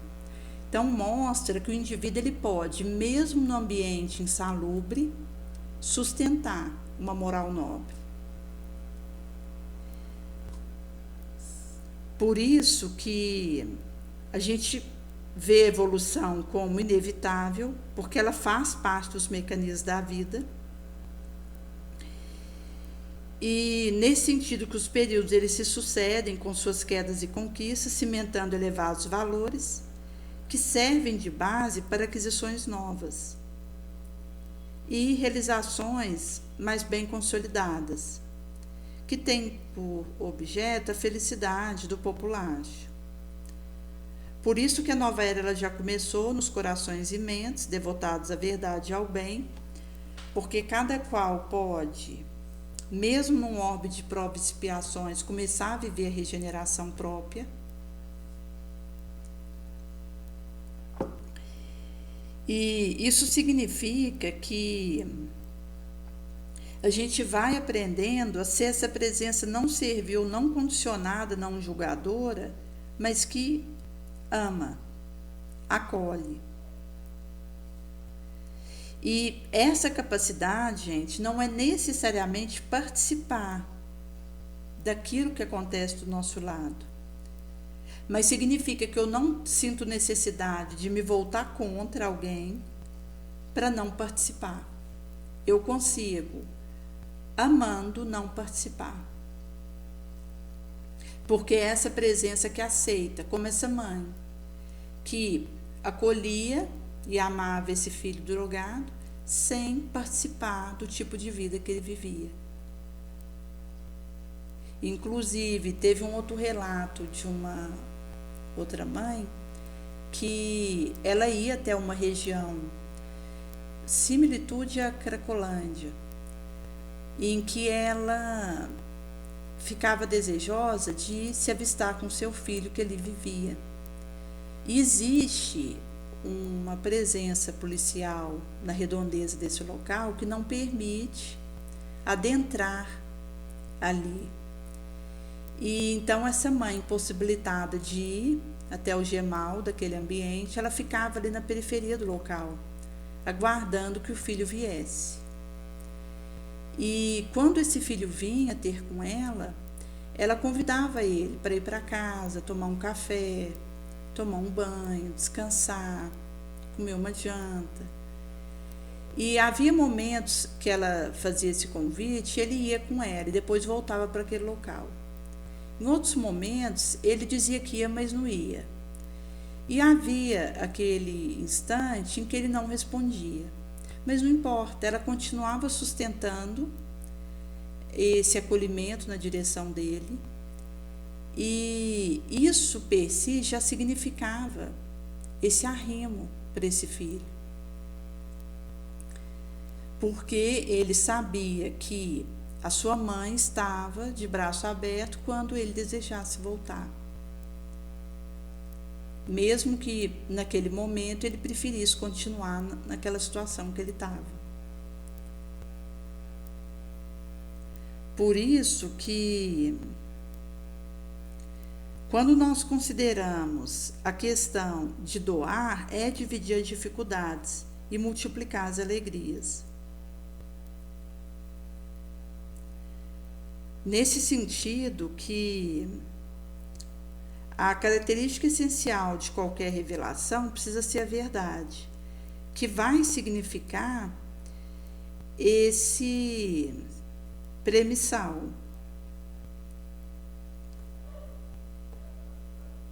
S1: Então mostra que o indivíduo ele pode, mesmo no ambiente insalubre, sustentar uma moral nobre. Por isso que a gente vê a evolução como inevitável, porque ela faz parte dos mecanismos da vida. E nesse sentido que os períodos eles se sucedem com suas quedas e conquistas, cimentando elevados valores que servem de base para aquisições novas e realizações mais bem consolidadas, que têm por objeto a felicidade do populacho. Por isso que a nova era ela já começou nos corações e mentes devotados à verdade e ao bem, porque cada qual pode, mesmo num orbe de provas e expiações, começar a viver a regeneração própria. E isso significa que a gente vai aprendendo a ser essa presença não servil, não condicionada, não julgadora, mas que ama, acolhe. E essa capacidade, gente, não é necessariamente participar daquilo que acontece do nosso lado, mas significa que eu não sinto necessidade de me voltar contra alguém para não participar. Eu consigo, amando, não participar. Porque é essa presença que aceita, como essa mãe, que acolhia e amava esse filho drogado, sem participar do tipo de vida que ele vivia. Inclusive, teve um outro relato de uma outra mãe, que ela ia até uma região similitude à Cracolândia, em que ela ficava desejosa de se avistar com seu filho que ali vivia. E existe uma presença policial na redondeza desse local que não permite adentrar ali. E então essa mãe, impossibilitada de ir até o gemal daquele ambiente, ela ficava ali na periferia do local, aguardando que o filho viesse. E quando esse filho vinha ter com ela convidava ele para ir para casa, tomar um café, tomar um banho, descansar, comer uma janta. E havia momentos que ela fazia esse convite, ele ia com ela e depois voltava para aquele local. Em outros momentos, ele dizia que ia, mas não ia. E havia aquele instante em que ele não respondia. Mas não importa, ela continuava sustentando esse acolhimento na direção dele. E isso, per si, já significava esse arrimo para esse filho. Porque ele sabia que a sua mãe estava de braço aberto quando ele desejasse voltar. Mesmo que naquele momento ele preferisse continuar naquela situação que ele estava. Por isso que, quando nós consideramos a questão de doar, é dividir as dificuldades e multiplicar as alegrias. Nesse sentido que a característica essencial de qualquer revelação precisa ser a verdade, que vai significar esse premissal.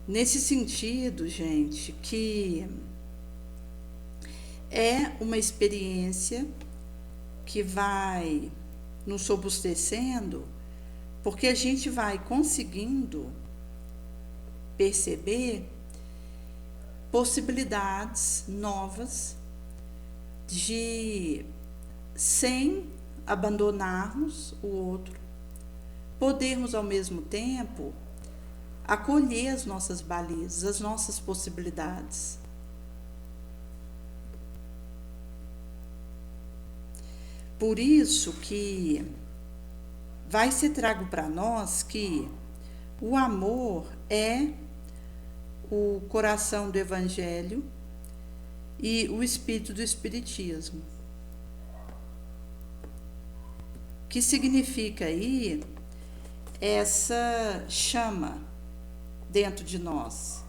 S1: Nesse sentido, gente, que é uma experiência que vai nos robustecendo, porque a gente vai conseguindo perceber possibilidades novas de, sem abandonarmos o outro, podermos ao mesmo tempo acolher as nossas balizas, as nossas possibilidades. Por isso que vai ser trago para nós que o amor é o coração do Evangelho e o espírito do Espiritismo. Que significa aí essa chama dentro de nós.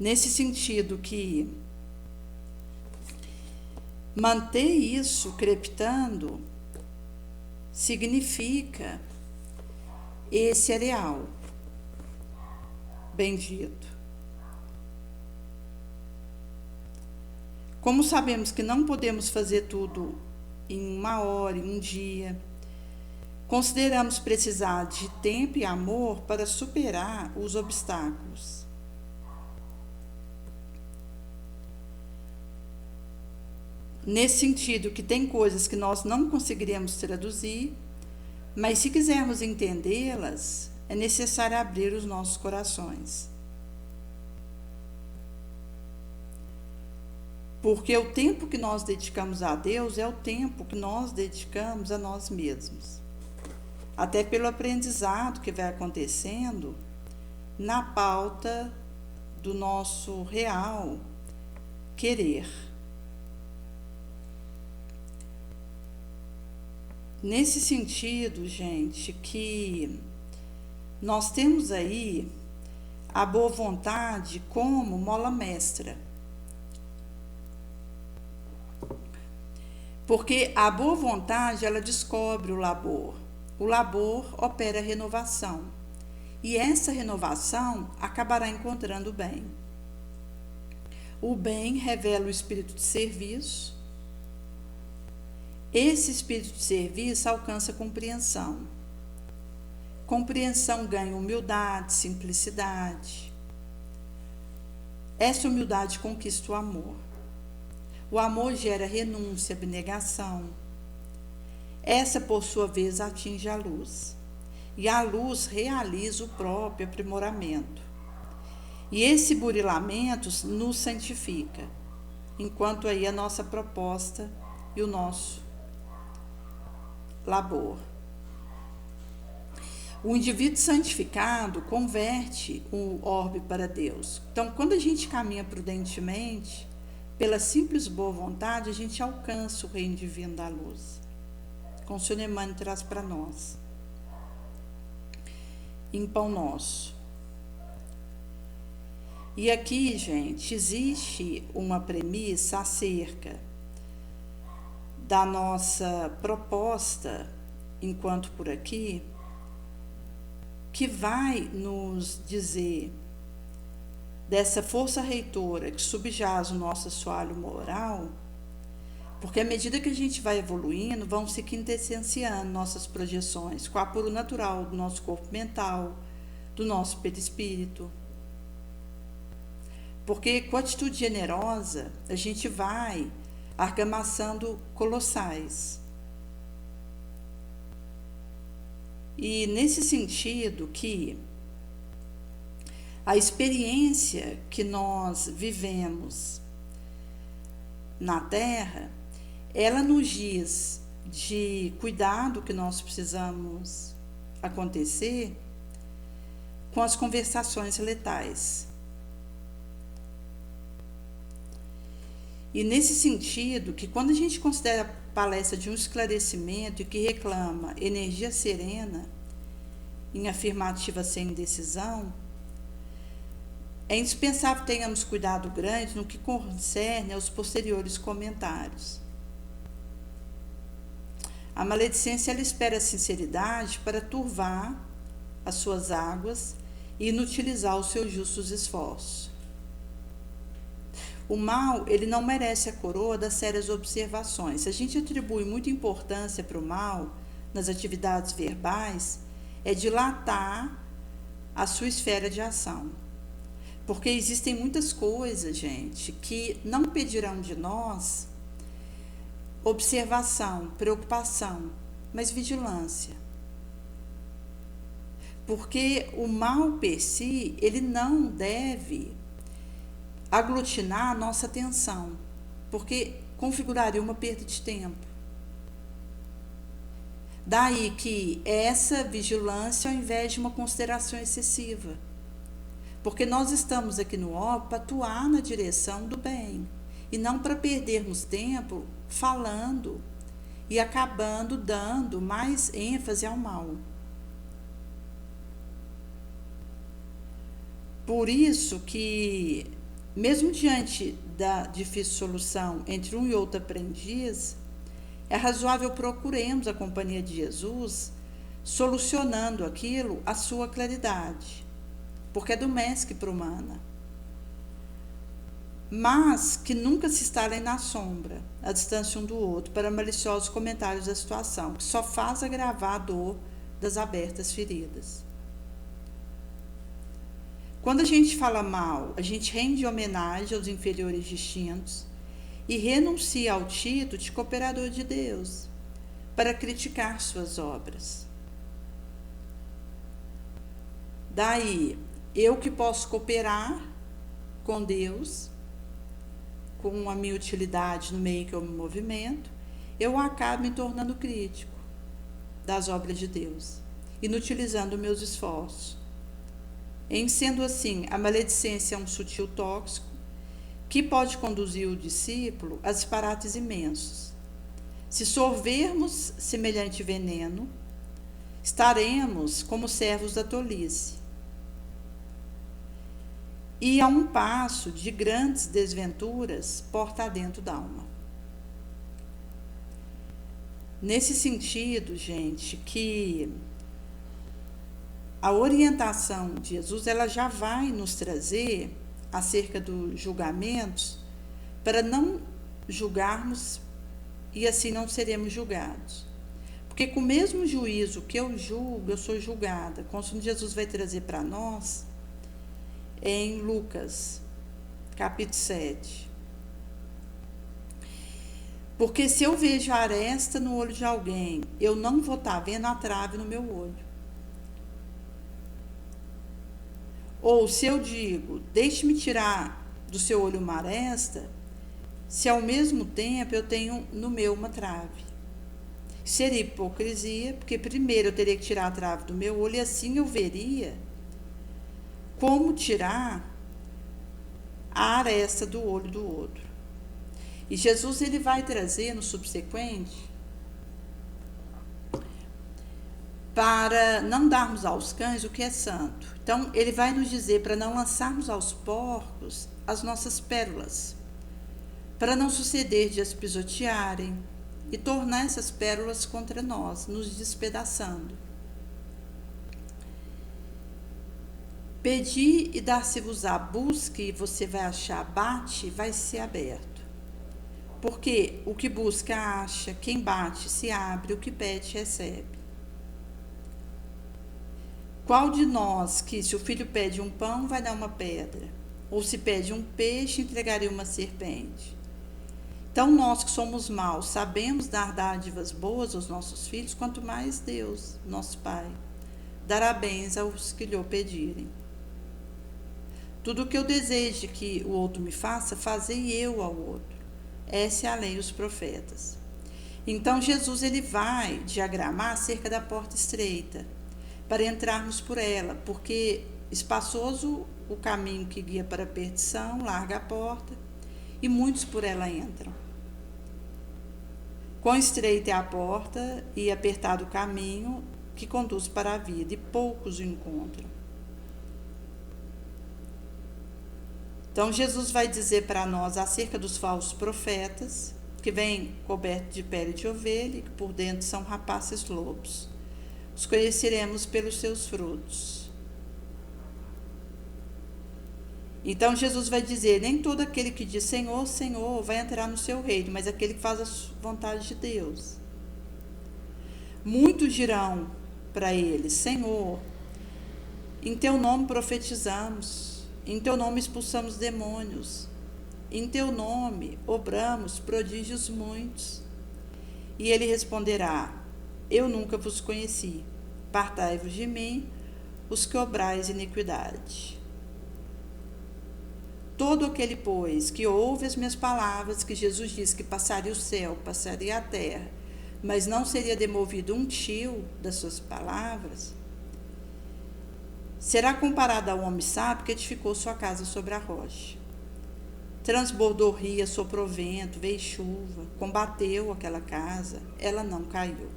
S1: Nesse sentido que manter isso crepitando significa esse areal bendito. Como sabemos que não podemos fazer tudo em uma hora, em um dia, consideramos precisar de tempo e amor para superar os obstáculos. Nesse sentido que tem coisas que nós não conseguiremos traduzir, mas se quisermos entendê-las, é necessário abrir os nossos corações. Porque o tempo que nós dedicamos a Deus é o tempo que nós dedicamos a nós mesmos. Até pelo aprendizado que vai acontecendo na pauta do nosso real querer. Nesse sentido, gente, que nós temos aí a boa vontade como mola mestra. Porque a boa vontade, ela descobre o labor. O labor opera a renovação. E essa renovação acabará encontrando o bem. O bem revela o espírito de serviço. Esse espírito de serviço alcança compreensão. Compreensão ganha humildade, simplicidade. Essa humildade conquista o amor. O amor gera renúncia, abnegação. Essa, por sua vez, atinge a luz. E a luz realiza o próprio aprimoramento. E esse burilamento nos santifica, enquanto aí a nossa proposta e o nosso labor. O indivíduo santificado converte o orbe para Deus. Então, quando a gente caminha prudentemente, pela simples boa vontade, a gente alcança o reino divino da luz. Conselho Emmanuel traz para nós. Em pão nosso. E aqui, gente, existe uma premissa acerca da nossa proposta enquanto por aqui, que vai nos dizer dessa força reitora que subjaz o nosso assoalho moral, porque à medida que a gente vai evoluindo, vão se quintessenciando nossas projeções com o apuro natural do nosso corpo mental, do nosso perispírito. Porque com atitude generosa, a gente vai argamassando colossais. E nesse sentido que a experiência que nós vivemos na Terra, ela nos diz de cuidado que nós precisamos acontecer com as conversações letais. E nesse sentido, que quando a gente considera a palestra de um esclarecimento e que reclama energia serena em afirmativa sem indecisão, é indispensável que tenhamos cuidado grande no que concerne aos posteriores comentários. A maledicência ela espera a sinceridade para turvar as suas águas e inutilizar os seus justos esforços. O mal, ele não merece a coroa das sérias observações. Se a gente atribui muita importância para o mal nas atividades verbais, é dilatar a sua esfera de ação. Porque existem muitas coisas, gente, que não pedirão de nós observação, preocupação, mas vigilância. Porque o mal per si, ele não deve aglutinar a nossa atenção, porque configuraria uma perda de tempo. Daí que essa vigilância ao invés de uma consideração excessiva. Porque nós estamos aqui no óbito para atuar na direção do bem, e não para perdermos tempo falando e acabando dando mais ênfase ao mal. Por isso que, mesmo diante da difícil solução entre um e outro aprendiz, é razoável procuremos a companhia de Jesus, solucionando aquilo à sua claridade, porque é do mestre para humana. Mas que nunca se instalem na sombra, à distância um do outro, para maliciosos comentários da situação, que só faz agravar a dor das abertas feridas. Quando a gente fala mal, a gente rende homenagem aos inferiores distintos e renuncia ao título de cooperador de Deus, para criticar suas obras. Daí, eu que posso cooperar com Deus, com a minha utilidade no meio que eu me movimento, eu acabo me tornando crítico das obras de Deus, inutilizando meus esforços. Em sendo assim, a maledicência é um sutil tóxico que pode conduzir o discípulo a disparates imensos. Se sorvermos semelhante veneno, estaremos como servos da tolice, e a um passo de grandes desventuras porta adentro da alma. Nesse sentido, gente, que a orientação de Jesus, ela já vai nos trazer acerca dos julgamentos, para não julgarmos e assim não seremos julgados. Porque com o mesmo juízo que eu julgo, eu sou julgada, conforme Jesus vai trazer para nós em Lucas, capítulo 7. Porque se eu vejo a aresta no olho de alguém, eu não vou estar vendo a trave no meu olho. Ou se eu digo, deixe-me tirar do seu olho uma aresta, se ao mesmo tempo eu tenho no meu uma trave. Seria hipocrisia, porque primeiro eu teria que tirar a trave do meu olho, e assim eu veria como tirar a aresta do olho do outro. E Jesus, ele vai trazer no subsequente para não darmos aos cães o que é santo. Então, ele vai nos dizer para não lançarmos aos porcos as nossas pérolas, para não suceder de as pisotearem, e tornar essas pérolas contra nós, nos despedaçando. Pedi e dar-se-vos-á, busque e você vai achar, bate, vai ser aberto. Porque o que busca acha, quem bate se abre, o que pede recebe. Qual de nós que, se o filho pede um pão, vai dar uma pedra? Ou se pede um peixe, entregaria uma serpente? Então nós que somos maus, sabemos dar dádivas boas aos nossos filhos, quanto mais Deus, nosso Pai, dará bens aos que lhe pedirem. Tudo o que eu deseje que o outro me faça, fazei eu ao outro. Essa é a lei e os profetas. Então Jesus ele vai diagramar acerca da porta estreita, para entrarmos por ela, porque espaçoso o caminho que guia para a perdição, larga a porta, e muitos por ela entram. Quão estreita é a porta e apertado o caminho que conduz para a vida, e poucos o encontram. Então Jesus vai dizer para nós acerca dos falsos profetas, que vêm cobertos de pele de ovelha e que por dentro são rapaces lobos. Os conheceremos pelos seus frutos. Então Jesus vai dizer, nem todo aquele que diz Senhor, Senhor, vai entrar no seu reino, mas aquele que faz a vontade de Deus. Muitos dirão para ele, Senhor, em teu nome profetizamos, em teu nome expulsamos demônios, em teu nome obramos prodígios muitos. E ele responderá, eu nunca vos conheci, partai-vos de mim, os que obrais iniquidade. Todo aquele, pois, que ouve as minhas palavras, que Jesus disse que passaria o céu, passaria a terra, mas não seria demovido um tio das suas palavras, será comparado ao homem sábio que edificou sua casa sobre a rocha. Transbordou ria, soprou vento, veio chuva, combateu aquela casa, ela não caiu,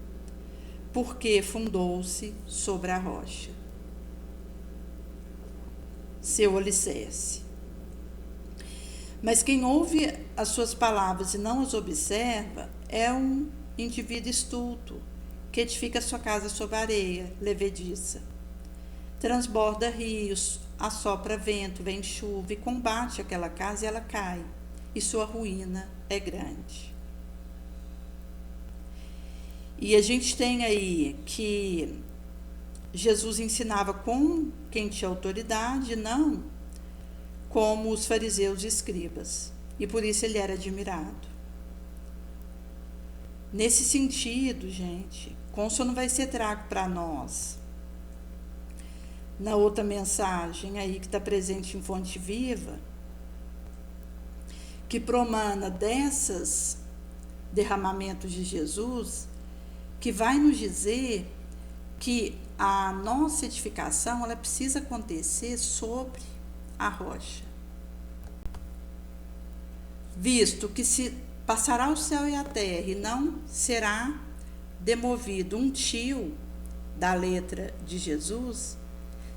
S1: porque fundou-se sobre a rocha. Seu alicerce. Mas quem ouve as suas palavras e não as observa é um indivíduo estulto, que edifica sua casa sobre areia levediça. Transborda rios, assopra vento, vem chuva e combate aquela casa e ela cai, e sua ruína é grande. E a gente tem aí que Jesus ensinava com quem tinha autoridade, não como os fariseus e escribas, e por isso ele era admirado. Nesse sentido, gente, Conso não vai ser trago para nós. Na outra mensagem aí que está presente em Fonte Viva, que promana desses derramamentos de Jesus, que vai nos dizer que a nossa edificação ela precisa acontecer sobre a rocha. Visto que se passará o céu e a terra e não será demovido um tio da letra de Jesus,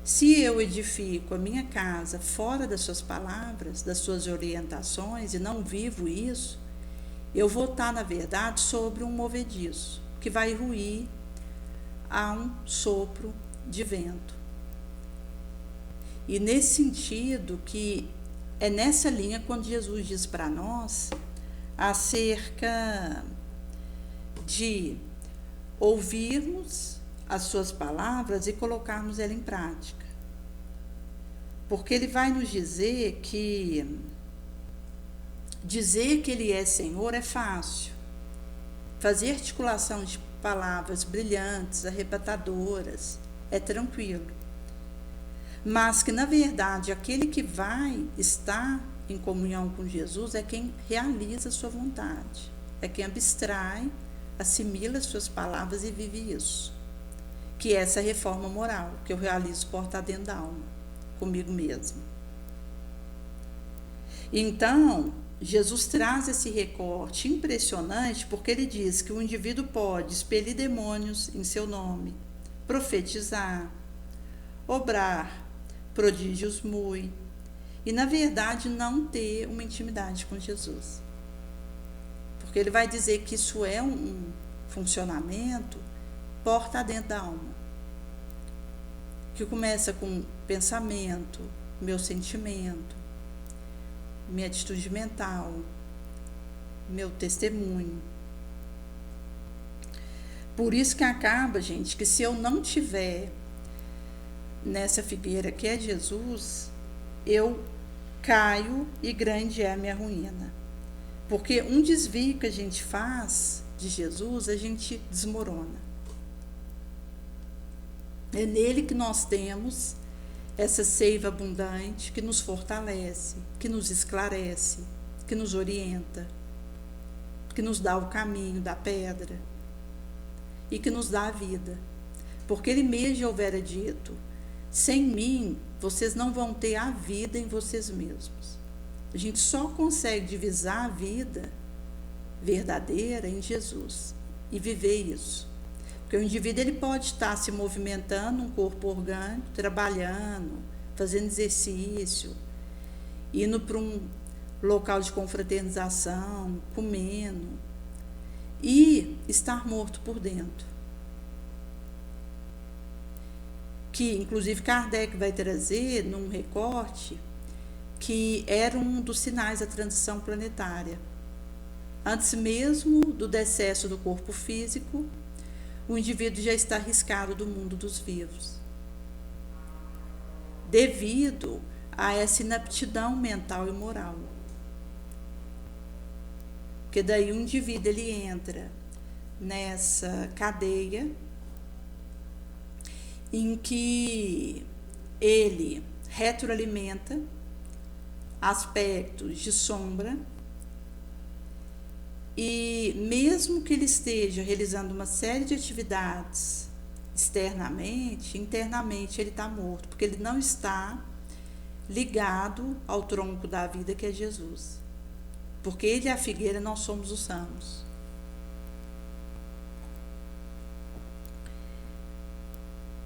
S1: se eu edifico a minha casa fora das suas palavras, das suas orientações e não vivo isso, eu vou estar, na verdade, sobre um movediço que vai ruir a um sopro de vento. E nesse sentido que é nessa linha quando Jesus diz para nós acerca de ouvirmos as suas palavras e colocarmos ela em prática. Porque ele vai nos dizer que ele é Senhor é fácil. Fazer articulação de palavras brilhantes, arrebatadoras, é tranquilo. Mas que, na verdade, aquele que vai estar em comunhão com Jesus é quem realiza a sua vontade. É quem abstrai, assimila as suas palavras e vive isso. Que é essa reforma moral que eu realizo por estar dentro da alma, comigo mesmo. Então, Jesus traz esse recorte impressionante porque ele diz que o indivíduo pode expelir demônios em seu nome, profetizar, obrar prodígios muito, e na verdade não ter uma intimidade com Jesus. porque ele vai dizer que isso é um funcionamento porta dentro da alma, que começa com pensamento, meu sentimento, minha atitude mental, meu testemunho. Por isso que acaba, gente, que se eu não tiver nessa figueira que é Jesus, eu caio e grande é a minha ruína. Porque um desvio que a gente faz de Jesus, a gente desmorona. É nele que nós temos essa seiva abundante que nos fortalece, que nos esclarece, que nos orienta, que nos dá o caminho da pedra e que nos dá a vida. Porque ele mesmo já houvera dito: sem mim, vocês não vão ter a vida em vocês mesmos. A gente só consegue divisar a vida verdadeira em Jesus e viver isso. Porque o indivíduo ele pode estar se movimentando, um corpo orgânico, trabalhando, fazendo exercício, indo para um local de confraternização, comendo, e estar morto por dentro. Que, inclusive, Kardec vai trazer num recorte que era um dos sinais da transição planetária. Antes mesmo do decesso do corpo físico, o indivíduo já está arriscado do mundo dos vivos, devido a essa inaptidão mental e moral. Porque daí o indivíduo ele entra nessa cadeia em que ele retroalimenta aspectos de sombra, e mesmo que ele esteja realizando uma série de atividades externamente, internamente ele está morto, porque ele não está ligado ao tronco da vida que é Jesus. Porque ele é a figueira, nós somos os ramos.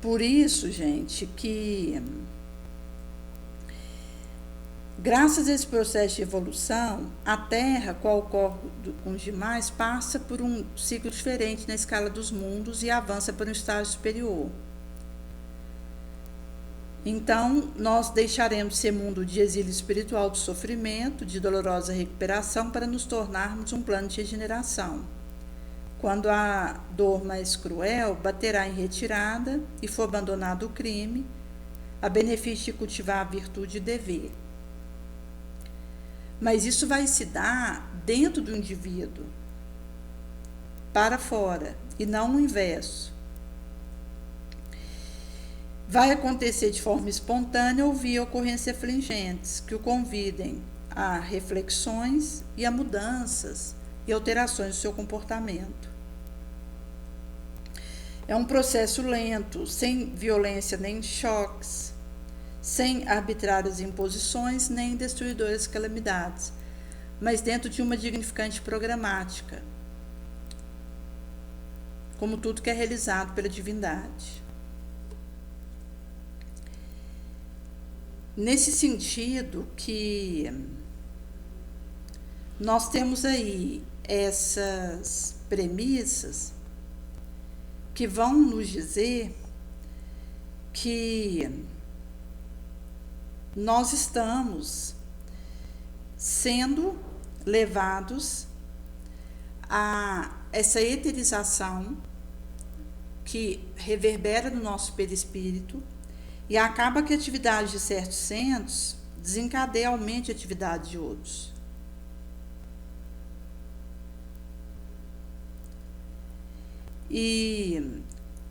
S1: Por isso, gente, que graças a esse processo de evolução, a Terra, qual ocorre com os demais, passa por um ciclo diferente na escala dos mundos e avança para um estágio superior. Então, nós deixaremos ser mundo de exílio espiritual, de sofrimento, de dolorosa recuperação, para nos tornarmos um plano de regeneração, quando a dor mais cruel baterá em retirada e for abandonado o crime, a benefício de cultivar a virtude e dever. Mas isso vai se dar dentro do indivíduo, para fora, e não o inverso. Vai acontecer de forma espontânea ou via ocorrências afligentes, que o convidem a reflexões e a mudanças e alterações do seu comportamento. É um processo lento, sem violência nem choques, sem arbitrárias imposições nem destruidoras calamidades, mas dentro de uma dignificante programática, como tudo que é realizado pela divindade. Nesse sentido que nós temos aí essas premissas que vão nos dizer que nós estamos sendo levados a essa eterização que reverbera no nosso perispírito e acaba que a atividade de certos centros desencadeia aumento de atividade de outros. E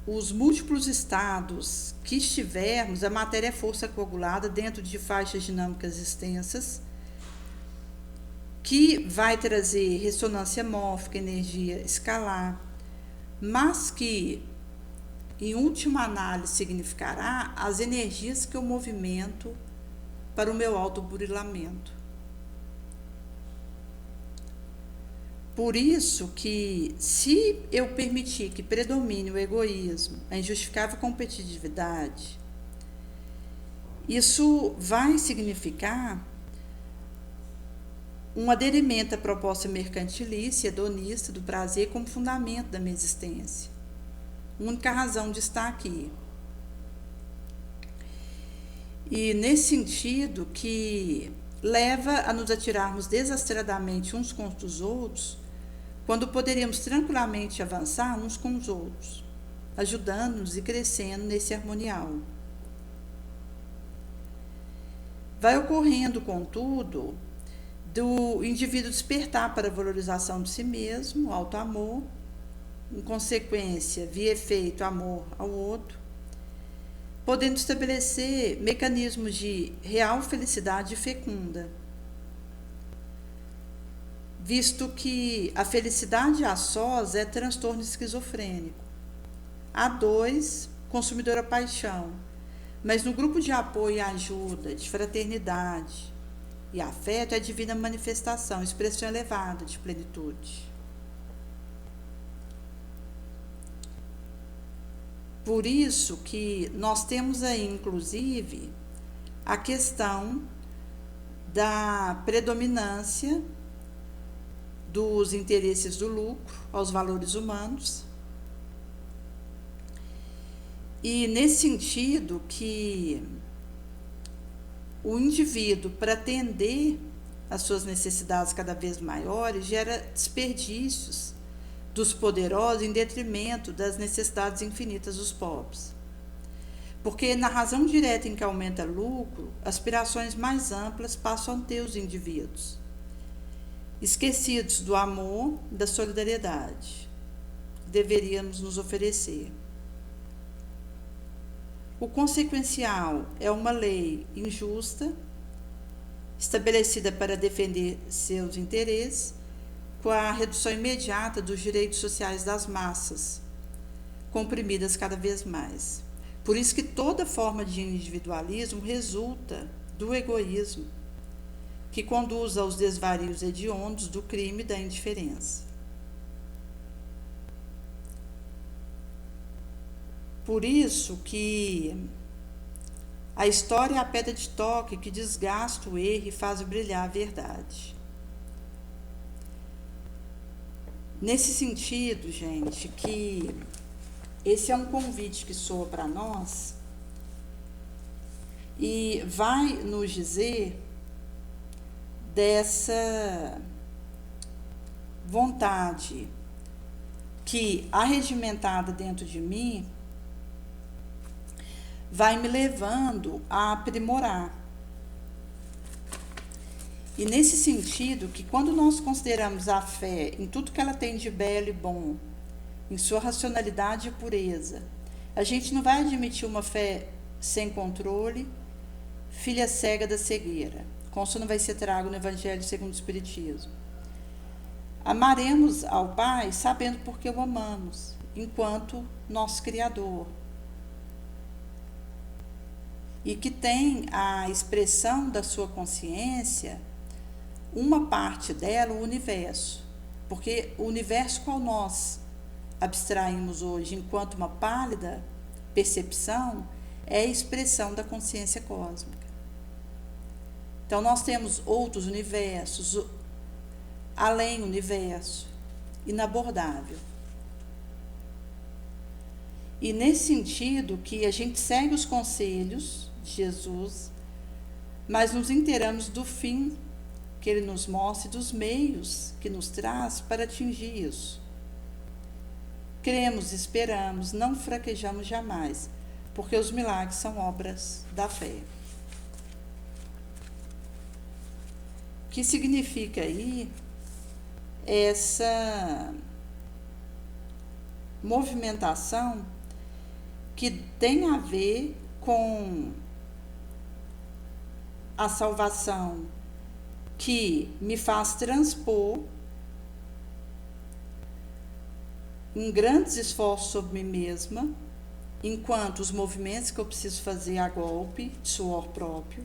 S1: os múltiplos estados que estivermos, a matéria é força coagulada dentro de faixas dinâmicas extensas, que vai trazer ressonância mórfica, energia escalar, mas que, em última análise, significará as energias que eu movimento para o meu autoburilamento. Por isso que, se eu permitir que predomine o egoísmo, a injustificável competitividade, isso vai significar um aderimento à proposta mercantilista e hedonista do prazer como fundamento da minha existência. A única razão de estar aqui. E nesse sentido que leva a nos atirarmos desastradamente uns contra os outros, quando poderíamos tranquilamente avançar uns com os outros, ajudando-nos e crescendo nesse harmonial. Vai ocorrendo, contudo, do indivíduo despertar para a valorização de si mesmo, auto-amor, em consequência, via efeito, amor ao outro, podendo estabelecer mecanismos de real felicidade fecunda, visto que a felicidade a sós é transtorno esquizofrênico. A dois, consumidora paixão, mas no grupo de apoio e ajuda, de fraternidade e afeto é divina manifestação, expressão elevada de plenitude. Por isso que nós temos aí, inclusive, a questão da predominância dos interesses do lucro aos valores humanos. E nesse sentido que o indivíduo, para atender às suas necessidades cada vez maiores, gera desperdícios dos poderosos em detrimento das necessidades infinitas dos pobres. Porque na razão direta em que aumenta o lucro, aspirações mais amplas passam a ter os indivíduos, esquecidos do amor e da solidariedade que deveríamos nos oferecer. O consequencial é uma lei injusta, estabelecida para defender seus interesses, com a redução imediata dos direitos sociais das massas, comprimidas cada vez mais. Por isso que toda forma de individualismo resulta do egoísmo, que conduz aos desvarios hediondos do crime e da indiferença. Por isso que a história é a pedra de toque que desgasta o erro e faz brilhar a verdade. Nesse sentido, gente, que esse é um convite que soa para nós e vai nos dizer dessa vontade que, arregimentada dentro de mim, vai me levando a aprimorar. E nesse sentido, que quando nós consideramos a fé em tudo que ela tem de belo e bom, em sua racionalidade e pureza, a gente não vai admitir uma fé sem controle, filha cega da cegueira. Consta não vai ser trago no Evangelho segundo o Espiritismo. Amaremos ao Pai sabendo porque o amamos, enquanto nosso Criador. E que tem a expressão da sua consciência, uma parte dela, o universo. Porque o universo qual nós abstraímos hoje enquanto uma pálida percepção é a expressão da consciência cósmica. Então nós temos outros universos, além universo, inabordável. E nesse sentido que a gente segue os conselhos de Jesus, mas nos inteiramos do fim que ele nos mostra e dos meios que nos traz para atingir isso. Cremos, esperamos, não fraquejamos jamais, porque os milagres são obras da fé. O que significa aí essa movimentação que tem a ver com a salvação, que me faz transpor em grandes esforços sobre mim mesma, enquanto os movimentos que eu preciso fazer a golpe, de suor próprio,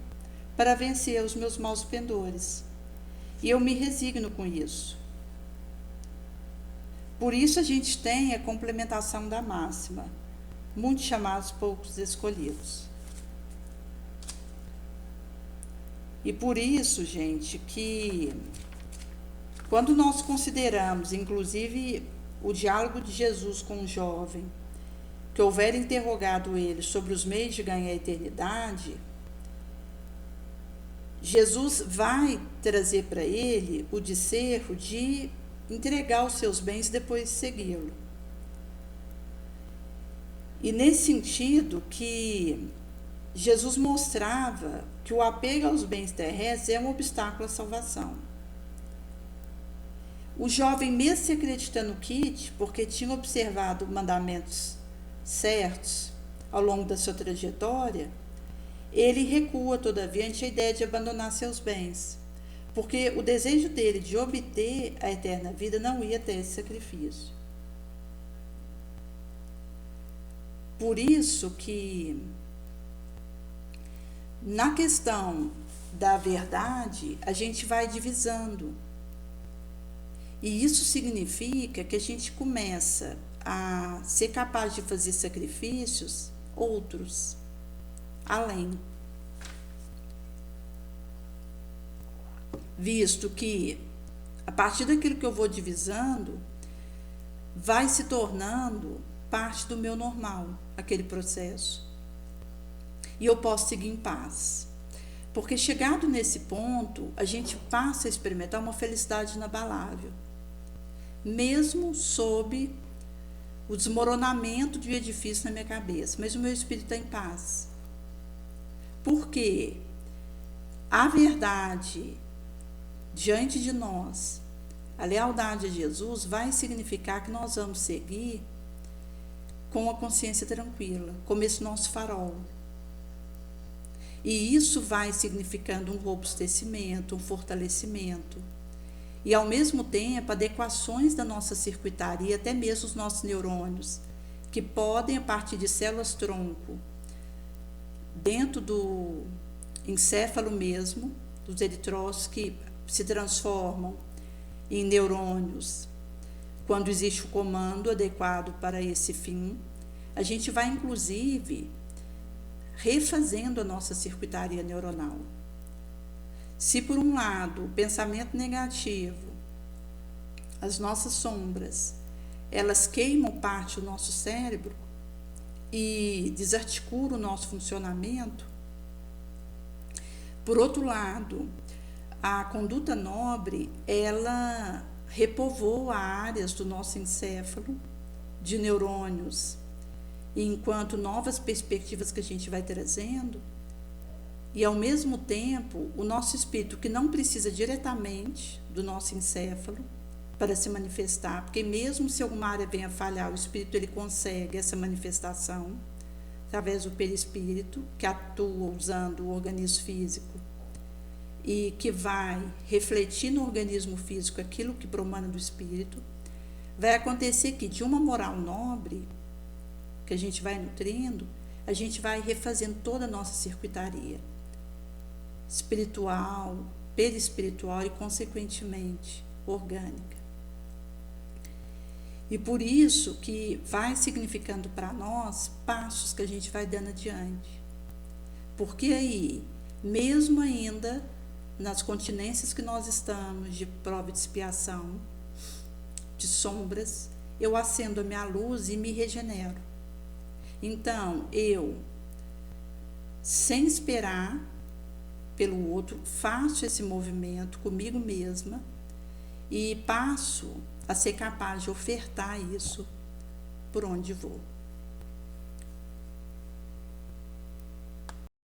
S1: para vencer os meus maus pendores. E eu me resigno com isso. Por isso a gente tem a complementação da máxima, muitos chamados, poucos escolhidos. E por isso, gente, que Quando nós consideramos, inclusive, o diálogo de Jesus com o jovem, que houver interrogado ele sobre os meios de ganhar a eternidade, Jesus vai trazer para ele o discerro de entregar os seus bens e depois segui-lo. E nesse sentido que Jesus mostrava que o apego aos bens terrestres é um obstáculo à salvação. O jovem, mesmo se acreditando no kit, porque tinha observado mandamentos certos ao longo da sua trajetória, ele recua, todavia, ante a ideia de abandonar seus bens, porque o desejo dele de obter a eterna vida não ia até esse sacrifício. Por isso que, na questão da verdade, a gente vai divisando. E isso significa que a gente começa a ser capaz de fazer sacrifícios outros, além. Visto que, a partir daquilo que eu vou divisando, vai se tornando parte do meu normal, aquele processo. E eu posso seguir em paz. Porque chegado nesse ponto, a gente passa a experimentar uma felicidade inabalável. Mesmo sob o desmoronamento de um edifício na minha cabeça, mas o meu espírito está em paz. Porque a verdade diante de nós, a lealdade a Jesus, vai significar que nós vamos seguir com a consciência tranquila, como esse nosso farol. E isso vai significando um robustecimento, um fortalecimento. E, ao mesmo tempo, adequações da nossa circuitaria, até mesmo os nossos neurônios, que podem, a partir de células-tronco, dentro do encéfalo mesmo, dos eritrócitos, que se transformam em neurônios quando existe o comando adequado para esse fim. A gente vai, inclusive, refazendo a nossa circuitaria neuronal. Se, por um lado, o pensamento negativo, as nossas sombras, elas queimam parte do nosso cérebro e desarticulam o nosso funcionamento, por outro lado, a conduta nobre, ela repovoa áreas do nosso encéfalo de neurônios, e enquanto novas perspectivas que a gente vai trazendo, e ao mesmo tempo o nosso espírito, que não precisa diretamente do nosso encéfalo para se manifestar, porque mesmo se alguma área venha a falhar, o espírito ele consegue essa manifestação através do perispírito, que atua usando o organismo físico e que vai refletir no organismo físico aquilo que promana do espírito. Vai acontecer que, de uma moral nobre que a gente vai nutrindo, a gente vai refazendo toda a nossa circuitaria espiritual, perispiritual e, consequentemente, orgânica. E por isso que vai significando para nós passos que a gente vai dando adiante. Porque aí, mesmo ainda nas continências que nós estamos, de prova de expiação, de sombras, eu acendo a minha luz e me regenero. Então, eu, sem esperar pelo outro, faço esse movimento comigo mesma e passo a ser capaz de ofertar isso por onde vou.